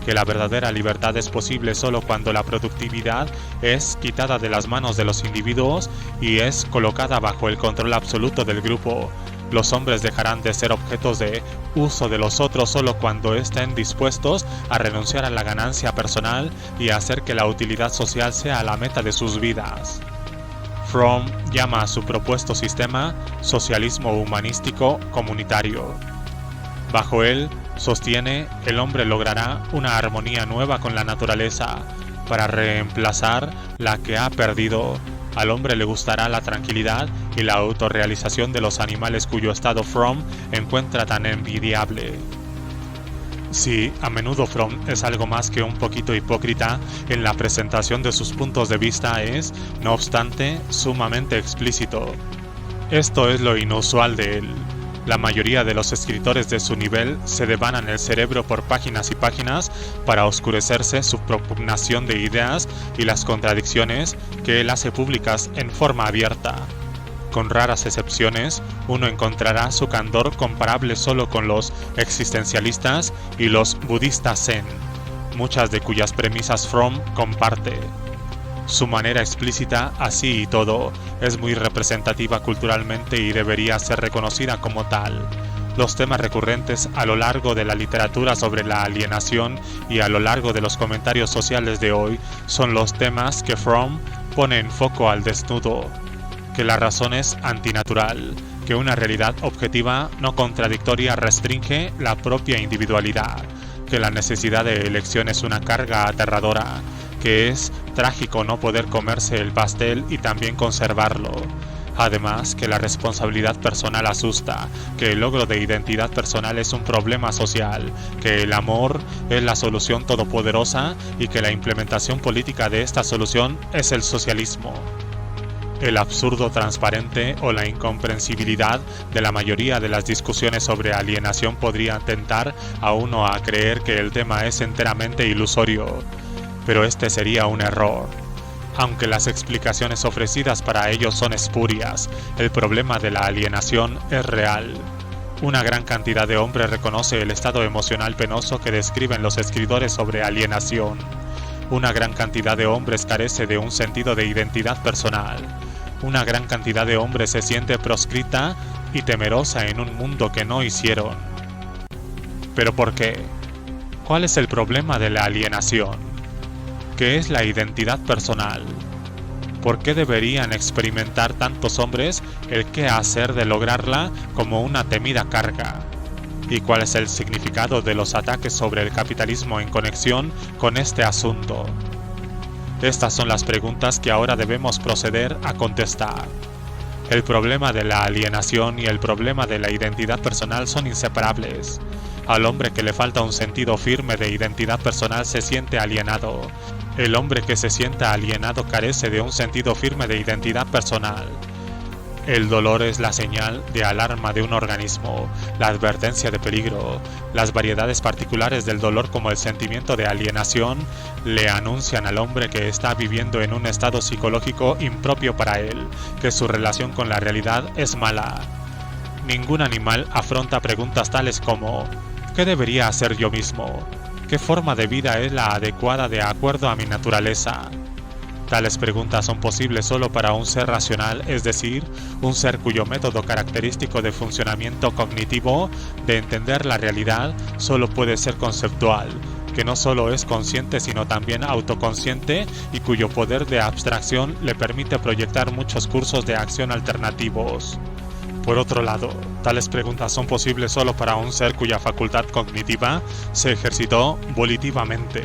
que la verdadera libertad es posible solo cuando la productividad es quitada de las manos de los individuos y es colocada bajo el control absoluto del grupo. Los hombres dejarán de ser objetos de uso de los otros solo cuando estén dispuestos a renunciar a la ganancia personal y a hacer que la utilidad social sea la meta de sus vidas. Fromm llama a su propuesto sistema socialismo humanístico comunitario. Bajo él, sostiene, el hombre logrará una armonía nueva con la naturaleza para reemplazar la que ha perdido. Al hombre le gustará la tranquilidad y la autorrealización de los animales cuyo estado Fromm encuentra tan envidiable. Sí, a menudo Fromm es algo más que un poquito hipócrita en la presentación de sus puntos de vista, es, no obstante, sumamente explícito. Esto es lo inusual de él. La mayoría de los escritores de su nivel se devanan el cerebro por páginas y páginas para oscurecerse su propugnación de ideas y las contradicciones que él hace públicas en forma abierta. Con raras excepciones, uno encontrará su candor comparable solo con los existencialistas y los budistas zen, muchas de cuyas premisas Fromm comparte. Su manera explícita, así y todo, es muy representativa culturalmente y debería ser reconocida como tal. Los temas recurrentes a lo largo de la literatura sobre la alienación y a lo largo de los comentarios sociales de hoy son los temas que Fromm pone en foco al desnudo. Que la razón es antinatural, que una realidad objetiva no contradictoria restringe la propia individualidad, que la necesidad de elección es una carga aterradora, que es trágico no poder comerse el pastel y también conservarlo. Además, que la responsabilidad personal asusta, que el logro de identidad personal es un problema social, que el amor es la solución todopoderosa y que la implementación política de esta solución es el socialismo. El absurdo transparente o la incomprensibilidad de la mayoría de las discusiones sobre alienación podría tentar a uno a creer que el tema es enteramente ilusorio, pero este sería un error. Aunque las explicaciones ofrecidas para ello son espurias, el problema de la alienación es real. Una gran cantidad de hombres reconoce el estado emocional penoso que describen los escritores sobre alienación. Una gran cantidad de hombres carece de un sentido de identidad personal. Una gran cantidad de hombres se siente proscrita y temerosa en un mundo que no hicieron. ¿Pero por qué? ¿Cuál es el problema de la alienación? ¿Qué es la identidad personal? ¿Por qué deberían experimentar tantos hombres el qué hacer de lograrla como una temida carga? ¿Y cuál es el significado de los ataques sobre el capitalismo en conexión con este asunto? Estas son las preguntas que ahora debemos proceder a contestar. El problema de la alienación y el problema de la identidad personal son inseparables. Al hombre que le falta un sentido firme de identidad personal se siente alienado. El hombre que se sienta alienado carece de un sentido firme de identidad personal. El dolor es la señal de alarma de un organismo, la advertencia de peligro. Las variedades particulares del dolor, como el sentimiento de alienación, le anuncian al hombre que está viviendo en un estado psicológico impropio para él, que su relación con la realidad es mala. Ningún animal afronta preguntas tales como ¿qué debería hacer yo mismo? ¿Qué forma de vida es la adecuada de acuerdo a mi naturaleza? Tales preguntas son posibles solo para un ser racional, es decir, un ser cuyo método característico de funcionamiento cognitivo, de entender la realidad, solo puede ser conceptual, que no solo es consciente sino también autoconsciente y cuyo poder de abstracción le permite proyectar muchos cursos de acción alternativos. Por otro lado, tales preguntas son posibles solo para un ser cuya facultad cognitiva se ejercitó volitivamente.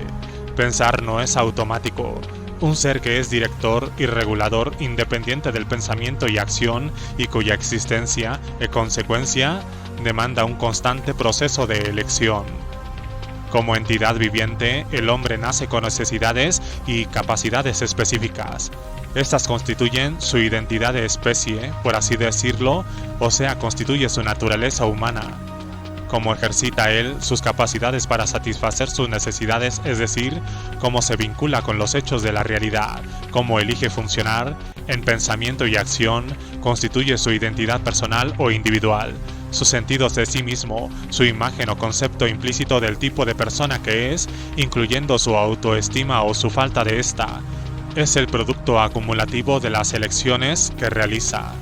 Pensar no es automático. Un ser que es director y regulador independiente del pensamiento y acción y cuya existencia, en consecuencia, demanda un constante proceso de elección. Como entidad viviente, el hombre nace con necesidades y capacidades específicas. Estas constituyen su identidad de especie, por así decirlo, o sea, constituye su naturaleza humana. Cómo ejercita él sus capacidades para satisfacer sus necesidades, es decir, cómo se vincula con los hechos de la realidad, cómo elige funcionar en pensamiento y acción, constituye su identidad personal o individual, sus sentidos de sí mismo, su imagen o concepto implícito del tipo de persona que es, incluyendo su autoestima o su falta de esta. Es el producto acumulativo de las elecciones que realiza.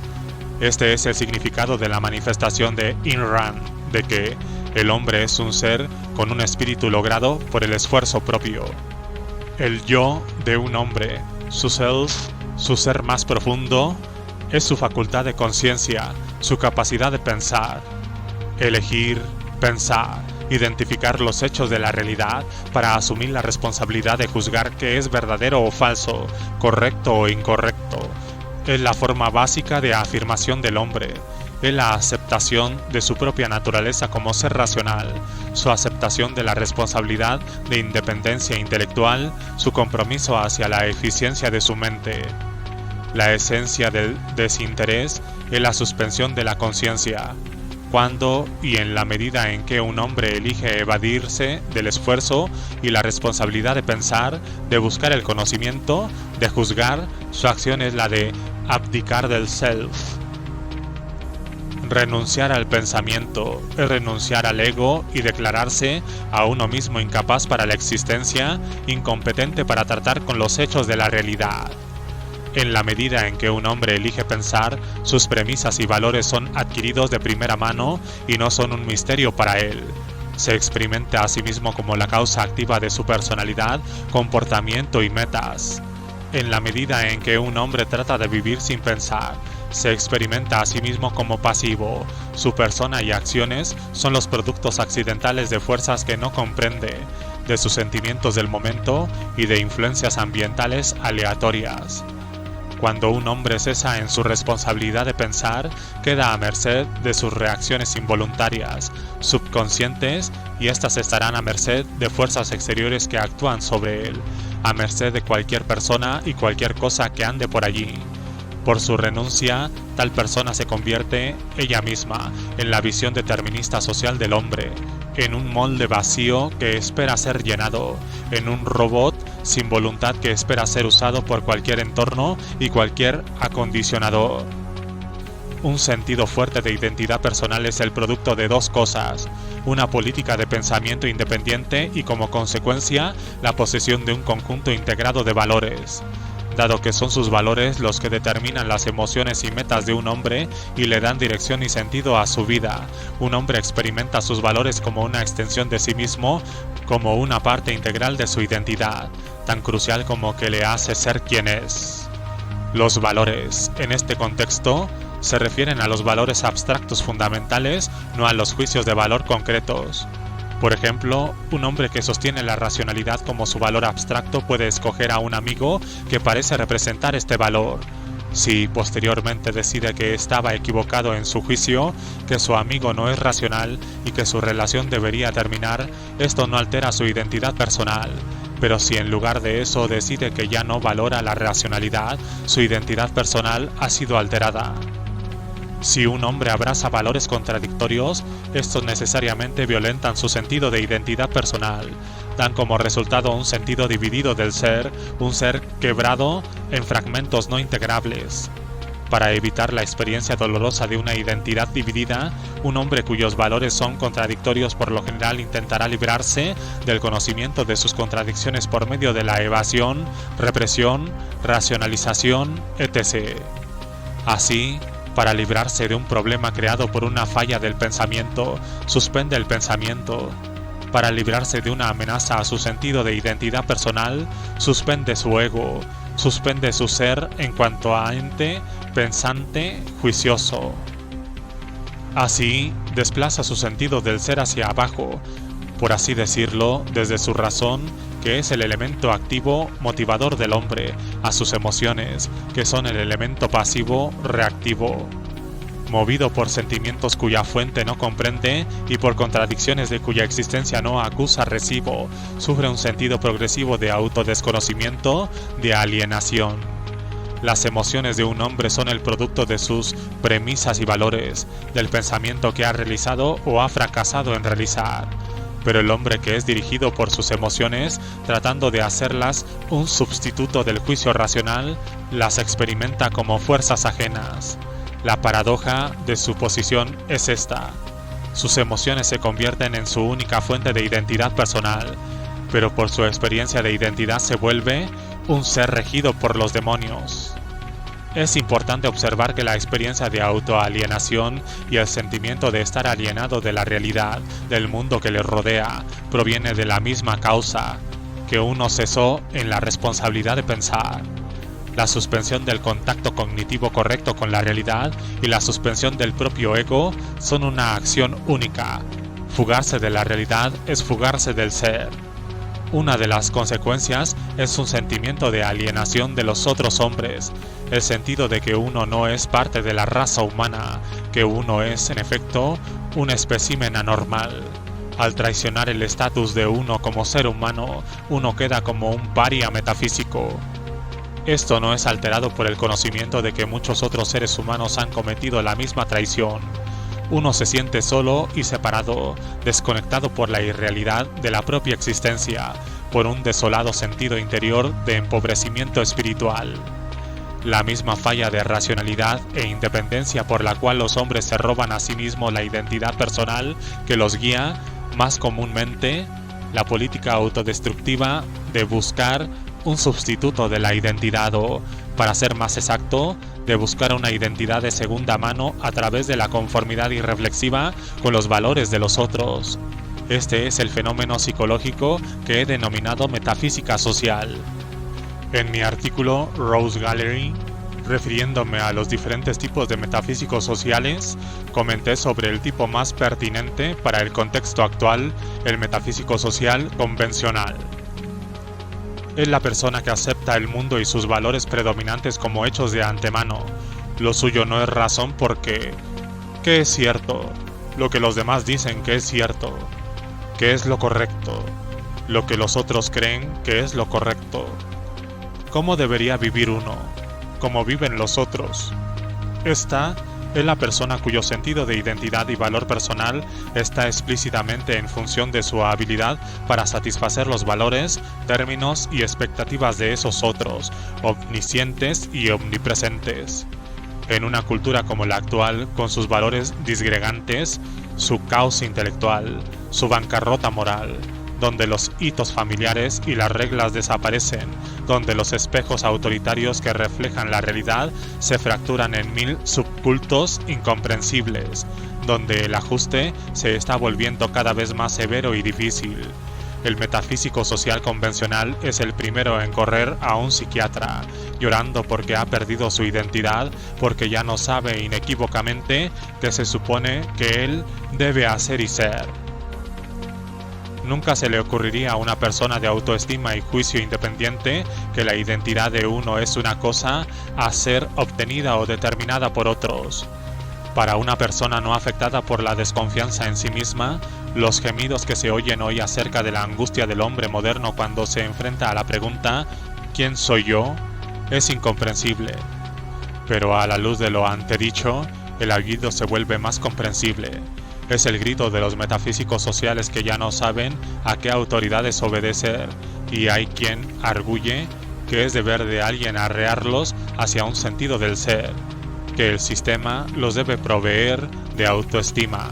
Este es el significado de la manifestación de Ayn Rand, de que el hombre es un ser con un espíritu logrado por el esfuerzo propio. El yo de un hombre, su self, su ser más profundo, es su facultad de conciencia, su capacidad de pensar, elegir, pensar, identificar los hechos de la realidad para asumir la responsabilidad de juzgar qué es verdadero o falso, correcto o incorrecto. Es la forma básica de afirmación del hombre. Es la aceptación de su propia naturaleza como ser racional, su aceptación de la responsabilidad de independencia intelectual, su compromiso hacia la eficiencia de su mente. La esencia del desinterés es la suspensión de la conciencia. Cuando y en la medida en que un hombre elige evadirse del esfuerzo y la responsabilidad de pensar, de buscar el conocimiento, de juzgar, su acción es la de abdicar del self. Renunciar al pensamiento es renunciar al ego y declararse a uno mismo incapaz para la existencia, incompetente para tratar con los hechos de la realidad. En la medida en que un hombre elige pensar, sus premisas y valores son adquiridos de primera mano y no son un misterio para él. Se experimenta a sí mismo como la causa activa de su personalidad, comportamiento y metas. En la medida en que un hombre trata de vivir sin pensar, se experimenta a sí mismo como pasivo. Su persona y acciones son los productos accidentales de fuerzas que no comprende, de sus sentimientos del momento y de influencias ambientales aleatorias. Cuando un hombre cesa en su responsabilidad de pensar, queda a merced de sus reacciones involuntarias, subconscientes, y éstas estarán a merced de fuerzas exteriores que actúan sobre él, a merced de cualquier persona y cualquier cosa que ande por allí. Por su renuncia, tal persona se convierte ella misma en la visión determinista social del hombre, en un molde vacío que espera ser llenado, en un robot sin voluntad que espera ser usado por cualquier entorno y cualquier acondicionador. Un sentido fuerte de identidad personal es el producto de dos cosas: una política de pensamiento independiente y, como consecuencia, la posesión de un conjunto integrado de valores. Dado que son sus valores los que determinan las emociones y metas de un hombre y le dan dirección y sentido a su vida, un hombre experimenta sus valores como una extensión de sí mismo, como una parte integral de su identidad, tan crucial como que le hace ser quien es. Los valores, en este contexto, se refieren a los valores abstractos fundamentales, no a los juicios de valor concretos. Por ejemplo, un hombre que sostiene la racionalidad como su valor abstracto puede escoger a un amigo que parece representar este valor. Si posteriormente decide que estaba equivocado en su juicio, que su amigo no es racional y que su relación debería terminar, esto no altera su identidad personal. Pero si en lugar de eso decide que ya no valora la racionalidad, su identidad personal ha sido alterada. Si un hombre abraza valores contradictorios, estos necesariamente violentan su sentido de identidad personal, dan como resultado un sentido dividido del ser, un ser quebrado en fragmentos no integrables. Para evitar la experiencia dolorosa de una identidad dividida, un hombre cuyos valores son contradictorios por lo general intentará librarse del conocimiento de sus contradicciones por medio de la evasión, represión, racionalización, etc. Así, para librarse de un problema creado por una falla del pensamiento, suspende el pensamiento. Para librarse de una amenaza a su sentido de identidad personal, suspende su ego, suspende su ser en cuanto a ente, pensante, juicioso. Así, desplaza su sentido del ser hacia abajo, por así decirlo, desde su razón, que es el elemento activo motivador del hombre, a sus emociones, que son el elemento pasivo reactivo. Movido por sentimientos cuya fuente no comprende y por contradicciones de cuya existencia no acusa recibo, sufre un sentido progresivo de autodesconocimiento, de alienación. Las emociones de un hombre son el producto de sus premisas y valores, del pensamiento que ha realizado o ha fracasado en realizar. Pero el hombre que es dirigido por sus emociones, tratando de hacerlas un sustituto del juicio racional, las experimenta como fuerzas ajenas. La paradoja de su posición es esta: sus emociones se convierten en su única fuente de identidad personal, pero por su experiencia de identidad se vuelve un ser regido por los demonios. Es importante observar que la experiencia de autoalienación y el sentimiento de estar alienado de la realidad, del mundo que le rodea, proviene de la misma causa, que uno cesó en la responsabilidad de pensar. La suspensión del contacto cognitivo correcto con la realidad y la suspensión del propio ego son una acción única. Fugarse de la realidad es fugarse del ser. Una de las consecuencias es un sentimiento de alienación de los otros hombres, el sentido de que uno no es parte de la raza humana, que uno es, en efecto, un espécimen anormal. Al traicionar el estatus de uno como ser humano, uno queda como un paria metafísico. Esto no es alterado por el conocimiento de que muchos otros seres humanos han cometido la misma traición. Uno se siente solo y separado, desconectado por la irrealidad de la propia existencia, por un desolado sentido interior de empobrecimiento espiritual. La misma falla de racionalidad e independencia por la cual los hombres se roban a sí mismos la identidad personal que los guía, más comúnmente, la política autodestructiva de buscar un sustituto de la identidad o, para ser más exacto, de buscar una identidad de segunda mano a través de la conformidad irreflexiva con los valores de los otros. Este es el fenómeno psicológico que he denominado metafísica social. En mi artículo Rose Gallery, refiriéndome a los diferentes tipos de metafísicos sociales, comenté sobre el tipo más pertinente para el contexto actual, el metafísico social convencional. Es la persona que acepta el mundo y sus valores predominantes como hechos de antemano. Lo suyo no es razón porque ¿qué es cierto? Lo que los demás dicen que es cierto. ¿Qué es lo correcto? Lo que los otros creen que es lo correcto. ¿Cómo debería vivir uno? ¿Cómo viven los otros? Esta es la persona cuyo sentido de identidad y valor personal está explícitamente en función de su habilidad para satisfacer los valores, términos y expectativas de esos otros, omniscientes y omnipresentes. En una cultura como la actual, con sus valores disgregantes, su caos intelectual, su bancarrota moral, donde los hitos familiares y las reglas desaparecen, donde los espejos autoritarios que reflejan la realidad se fracturan en mil subcultos incomprensibles, donde el ajuste se está volviendo cada vez más severo y difícil. El metafísico social convencional es el primero en correr a un psiquiatra, llorando porque ha perdido su identidad, porque ya no sabe inequívocamente qué se supone que él debe hacer y ser. Nunca se le ocurriría a una persona de autoestima y juicio independiente que la identidad de uno es una cosa a ser obtenida o determinada por otros. Para una persona no afectada por la desconfianza en sí misma, los gemidos que se oyen hoy acerca de la angustia del hombre moderno cuando se enfrenta a la pregunta ¿quién soy yo?, es incomprensible. Pero a la luz de lo antedicho, el aullido se vuelve más comprensible. Es el grito de los metafísicos sociales que ya no saben a qué autoridades obedecer, y hay quien arguye que es deber de alguien arrearlos hacia un sentido del ser, que el sistema los debe proveer de autoestima.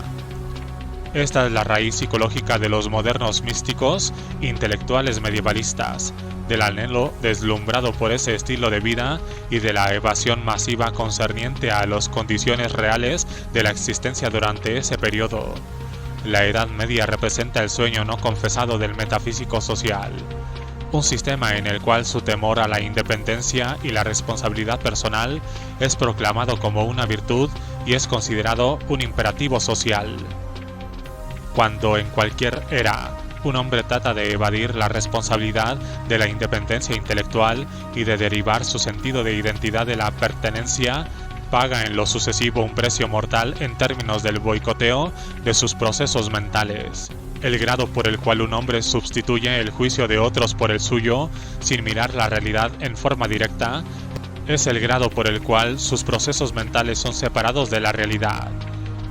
Esta es la raíz psicológica de los modernos místicos intelectuales medievalistas, del anhelo deslumbrado por ese estilo de vida y de la evasión masiva concerniente a las condiciones reales de la existencia durante ese periodo. La Edad Media representa el sueño no confesado del metafísico social, un sistema en el cual su temor a la independencia y la responsabilidad personal es proclamado como una virtud y es considerado un imperativo social. Cuando en cualquier era un hombre trata de evadir la responsabilidad de la independencia intelectual y de derivar su sentido de identidad de la pertenencia, paga en lo sucesivo un precio mortal en términos del boicoteo de sus procesos mentales. El grado por el cual un hombre sustituye el juicio de otros por el suyo, sin mirar la realidad en forma directa, Es el grado por el cual sus procesos mentales son separados de la realidad.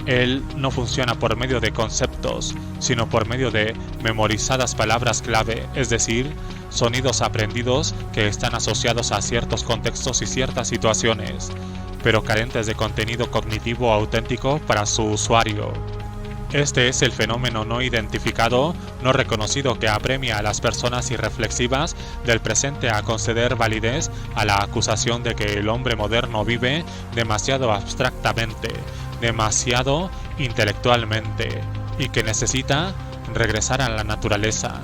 Él no funciona por medio de conceptos, sino por medio de memorizadas palabras clave, es decir, sonidos aprendidos que están asociados a ciertos contextos y ciertas situaciones, pero carentes de contenido cognitivo auténtico para su usuario. Este es el fenómeno no identificado, no reconocido que apremia a las personas irreflexivas del presente a conceder validez a la acusación de que el hombre moderno vive demasiado abstractamente, demasiado intelectualmente, y que necesita regresar a la naturaleza.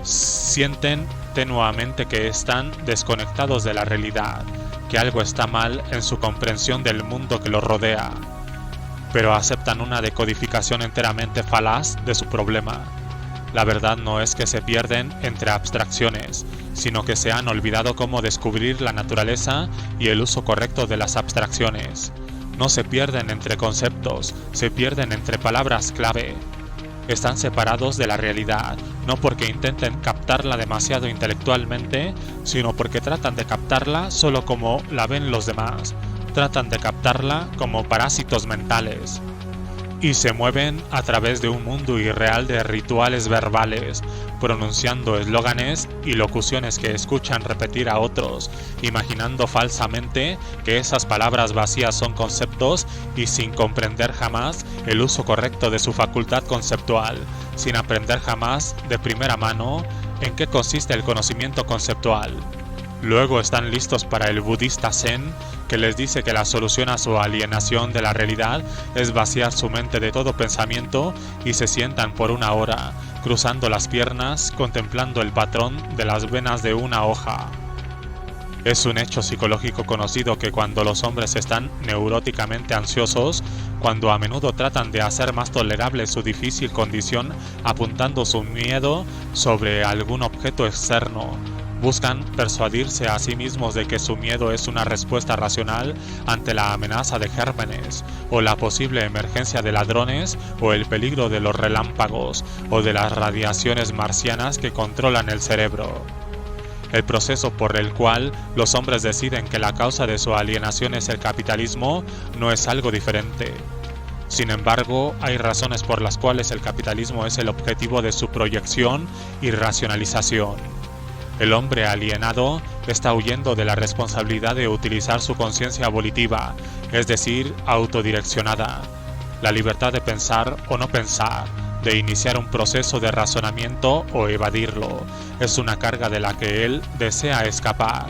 Sienten tenuamente que están desconectados de la realidad, que algo está mal en su comprensión del mundo que los rodea, pero aceptan una decodificación enteramente falaz de su problema. La verdad no es que se pierden entre abstracciones, sino que se han olvidado cómo descubrir la naturaleza y el uso correcto de las abstracciones. No se pierden entre conceptos, se pierden entre palabras clave. Están separados de la realidad, no porque intenten captarla demasiado intelectualmente, sino porque tratan de captarla solo como la ven los demás. Tratan de captarla como parásitos mentales. Y se mueven a través de un mundo irreal de rituales verbales, pronunciando eslóganes y locuciones que escuchan repetir a otros, imaginando falsamente que esas palabras vacías son conceptos y sin comprender jamás el uso correcto de su facultad conceptual, sin aprender jamás de primera mano en qué consiste el conocimiento conceptual. Luego están listos para el budista Zen, que les dice que la solución a su alienación de la realidad es vaciar su mente de todo pensamiento y se sientan por una hora, cruzando las piernas, contemplando el patrón de las venas de una hoja. Es un hecho psicológico conocido que cuando los hombres están neuróticamente ansiosos, cuando a menudo tratan de hacer más tolerable su difícil condición apuntando su miedo sobre algún objeto externo, buscan persuadirse a sí mismos de que su miedo es una respuesta racional ante la amenaza de gérmenes, o la posible emergencia de ladrones, o el peligro de los relámpagos, o de las radiaciones marcianas que controlan el cerebro. El proceso por el cual los hombres deciden que la causa de su alienación es el capitalismo no es algo diferente. Sin embargo, hay razones por las cuales el capitalismo es el objetivo de su proyección y racionalización. El hombre alienado está huyendo de la responsabilidad de utilizar su conciencia volitiva, es decir, autodireccionada, la libertad de pensar o no pensar, de iniciar un proceso de razonamiento o evadirlo, es una carga de la que él desea escapar.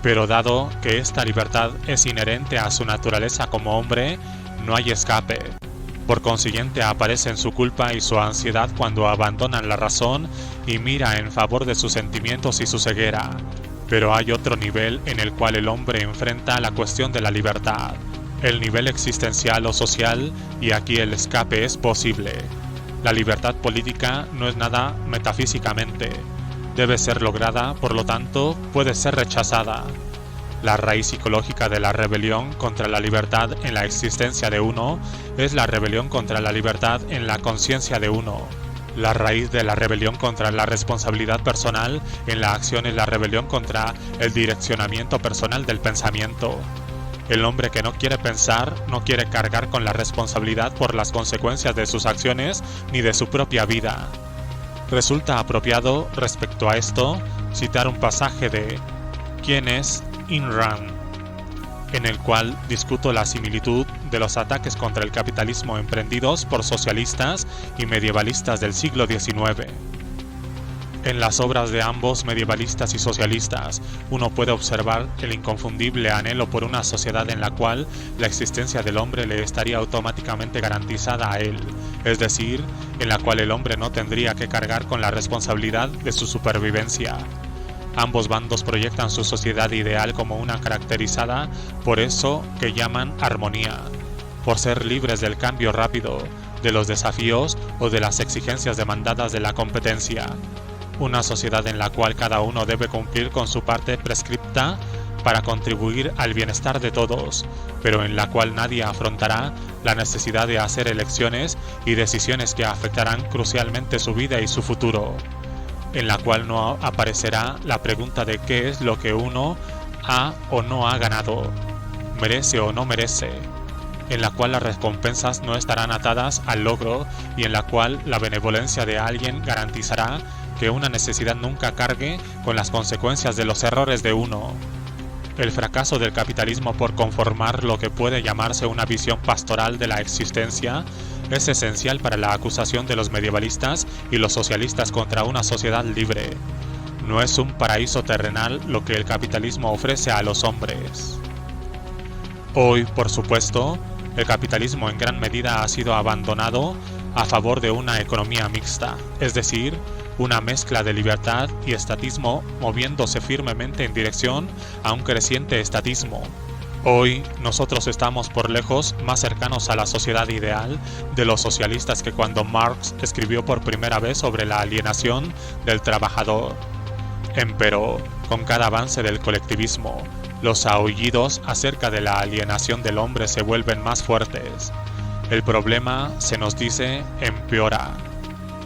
Pero dado que esta libertad es inherente a su naturaleza como hombre, no hay escape. Por consiguiente aparecen su culpa y su ansiedad cuando abandonan la razón y mira en favor de sus sentimientos y su ceguera. Pero hay otro nivel en el cual el hombre enfrenta la cuestión de la libertad, el nivel existencial o social, y aquí el escape es posible. La libertad política no es nada metafísicamente. Debe ser lograda, por lo tanto, puede ser rechazada. La raíz psicológica de la rebelión contra la libertad en la existencia de uno es la rebelión contra la libertad en la conciencia de uno. La raíz de la rebelión contra la responsabilidad personal en la acción es la rebelión contra el direccionamiento personal del pensamiento. El hombre que no quiere pensar no quiere cargar con la responsabilidad por las consecuencias de sus acciones ni de su propia vida. Resulta apropiado, respecto a esto, citar un pasaje de ¿Quién es Ayn Rand?, en el cual discuto la similitud de los ataques contra el capitalismo emprendidos por socialistas y medievalistas del siglo XIX. En las obras de ambos medievalistas y socialistas, uno puede observar el inconfundible anhelo por una sociedad en la cual la existencia del hombre le estaría automáticamente garantizada a él, es decir, en la cual el hombre no tendría que cargar con la responsabilidad de su supervivencia. Ambos bandos proyectan su sociedad ideal como una caracterizada por eso que llaman armonía, por ser libres del cambio rápido, de los desafíos o de las exigencias demandadas de la competencia. Una sociedad en la cual cada uno debe cumplir con su parte prescripta para contribuir al bienestar de todos, pero en la cual nadie afrontará la necesidad de hacer elecciones y decisiones que afectarán crucialmente su vida y su futuro, en la cual no aparecerá la pregunta de qué es lo que uno ha o no ha ganado, merece o no merece, en la cual las recompensas no estarán atadas al logro y en la cual la benevolencia de alguien garantizará que una necesidad nunca cargue con las consecuencias de los errores de uno. El fracaso del capitalismo por conformar lo que puede llamarse una visión pastoral de la existencia es esencial para la acusación de los medievalistas y los socialistas contra una sociedad libre. No es un paraíso terrenal lo que el capitalismo ofrece a los hombres. Hoy, por supuesto, el capitalismo en gran medida ha sido abandonado a favor de una economía mixta, es decir, una mezcla de libertad y estatismo moviéndose firmemente en dirección a un creciente estatismo. Hoy nosotros estamos por lejos más cercanos a la sociedad ideal de los socialistas que cuando Marx escribió por primera vez sobre la alienación del trabajador. Empero, con cada avance del colectivismo, los aullidos acerca de la alienación del hombre se vuelven más fuertes. El problema, se nos dice, empeora.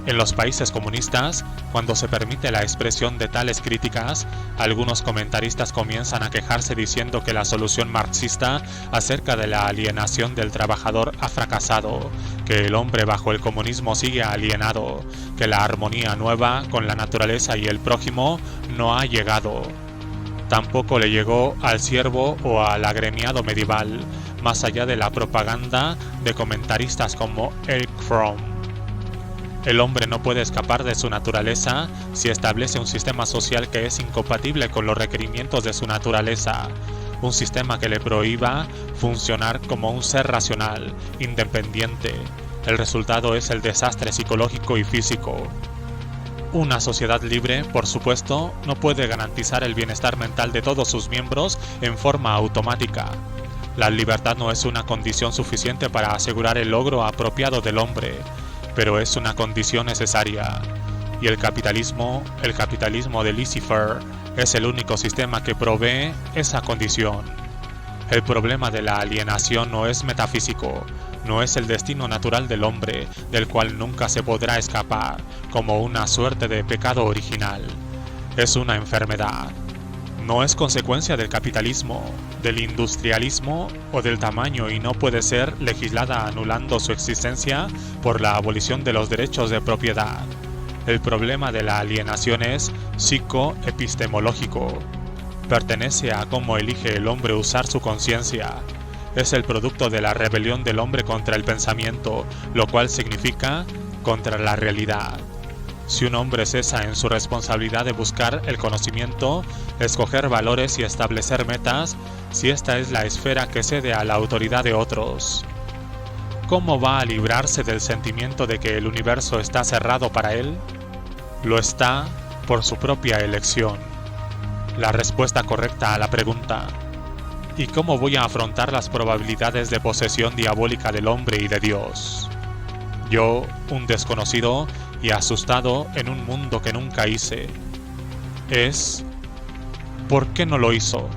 En los países comunistas, cuando se permite la expresión de tales críticas, algunos comentaristas comienzan a quejarse diciendo que la solución marxista acerca de la alienación del trabajador ha fracasado, que el hombre bajo el comunismo sigue alienado, que la armonía nueva con la naturaleza y el prójimo no ha llegado. Tampoco le llegó al siervo o al agremiado medieval, más allá de la propaganda de comentaristas como Eric Fromm. El hombre no puede escapar de su naturaleza si establece un sistema social que es incompatible con los requerimientos de su naturaleza, un sistema que le prohíba funcionar como un ser racional, independiente. El resultado es el desastre psicológico y físico. Una sociedad libre, por supuesto, no puede garantizar el bienestar mental de todos sus miembros en forma automática. La libertad no es una condición suficiente para asegurar el logro apropiado del hombre, pero es una condición necesaria. Y el capitalismo de Lucifer, es el único sistema que provee esa condición. El problema de la alienación no es metafísico, no es el destino natural del hombre, del cual nunca se podrá escapar, como una suerte de pecado original. Es una enfermedad. No es consecuencia del capitalismo, del industrialismo o del tamaño y no puede ser legislada anulando su existencia por la abolición de los derechos de propiedad. El problema de la alienación es psicoepistemológico. Pertenece a cómo elige el hombre usar su conciencia. Es el producto de la rebelión del hombre contra el pensamiento, lo cual significa contra la realidad. Si un hombre cesa en su responsabilidad de buscar el conocimiento, escoger valores y establecer metas, si esta es la esfera que cede a la autoridad de otros, ¿cómo va a librarse del sentimiento de que el universo está cerrado para él? Lo está por su propia elección. La respuesta correcta a la pregunta ¿y cómo voy a afrontar las probabilidades de posesión diabólica del hombre y de Dios? Yo, un desconocido y asustado en un mundo que nunca hice. ¿Por qué no lo hizo?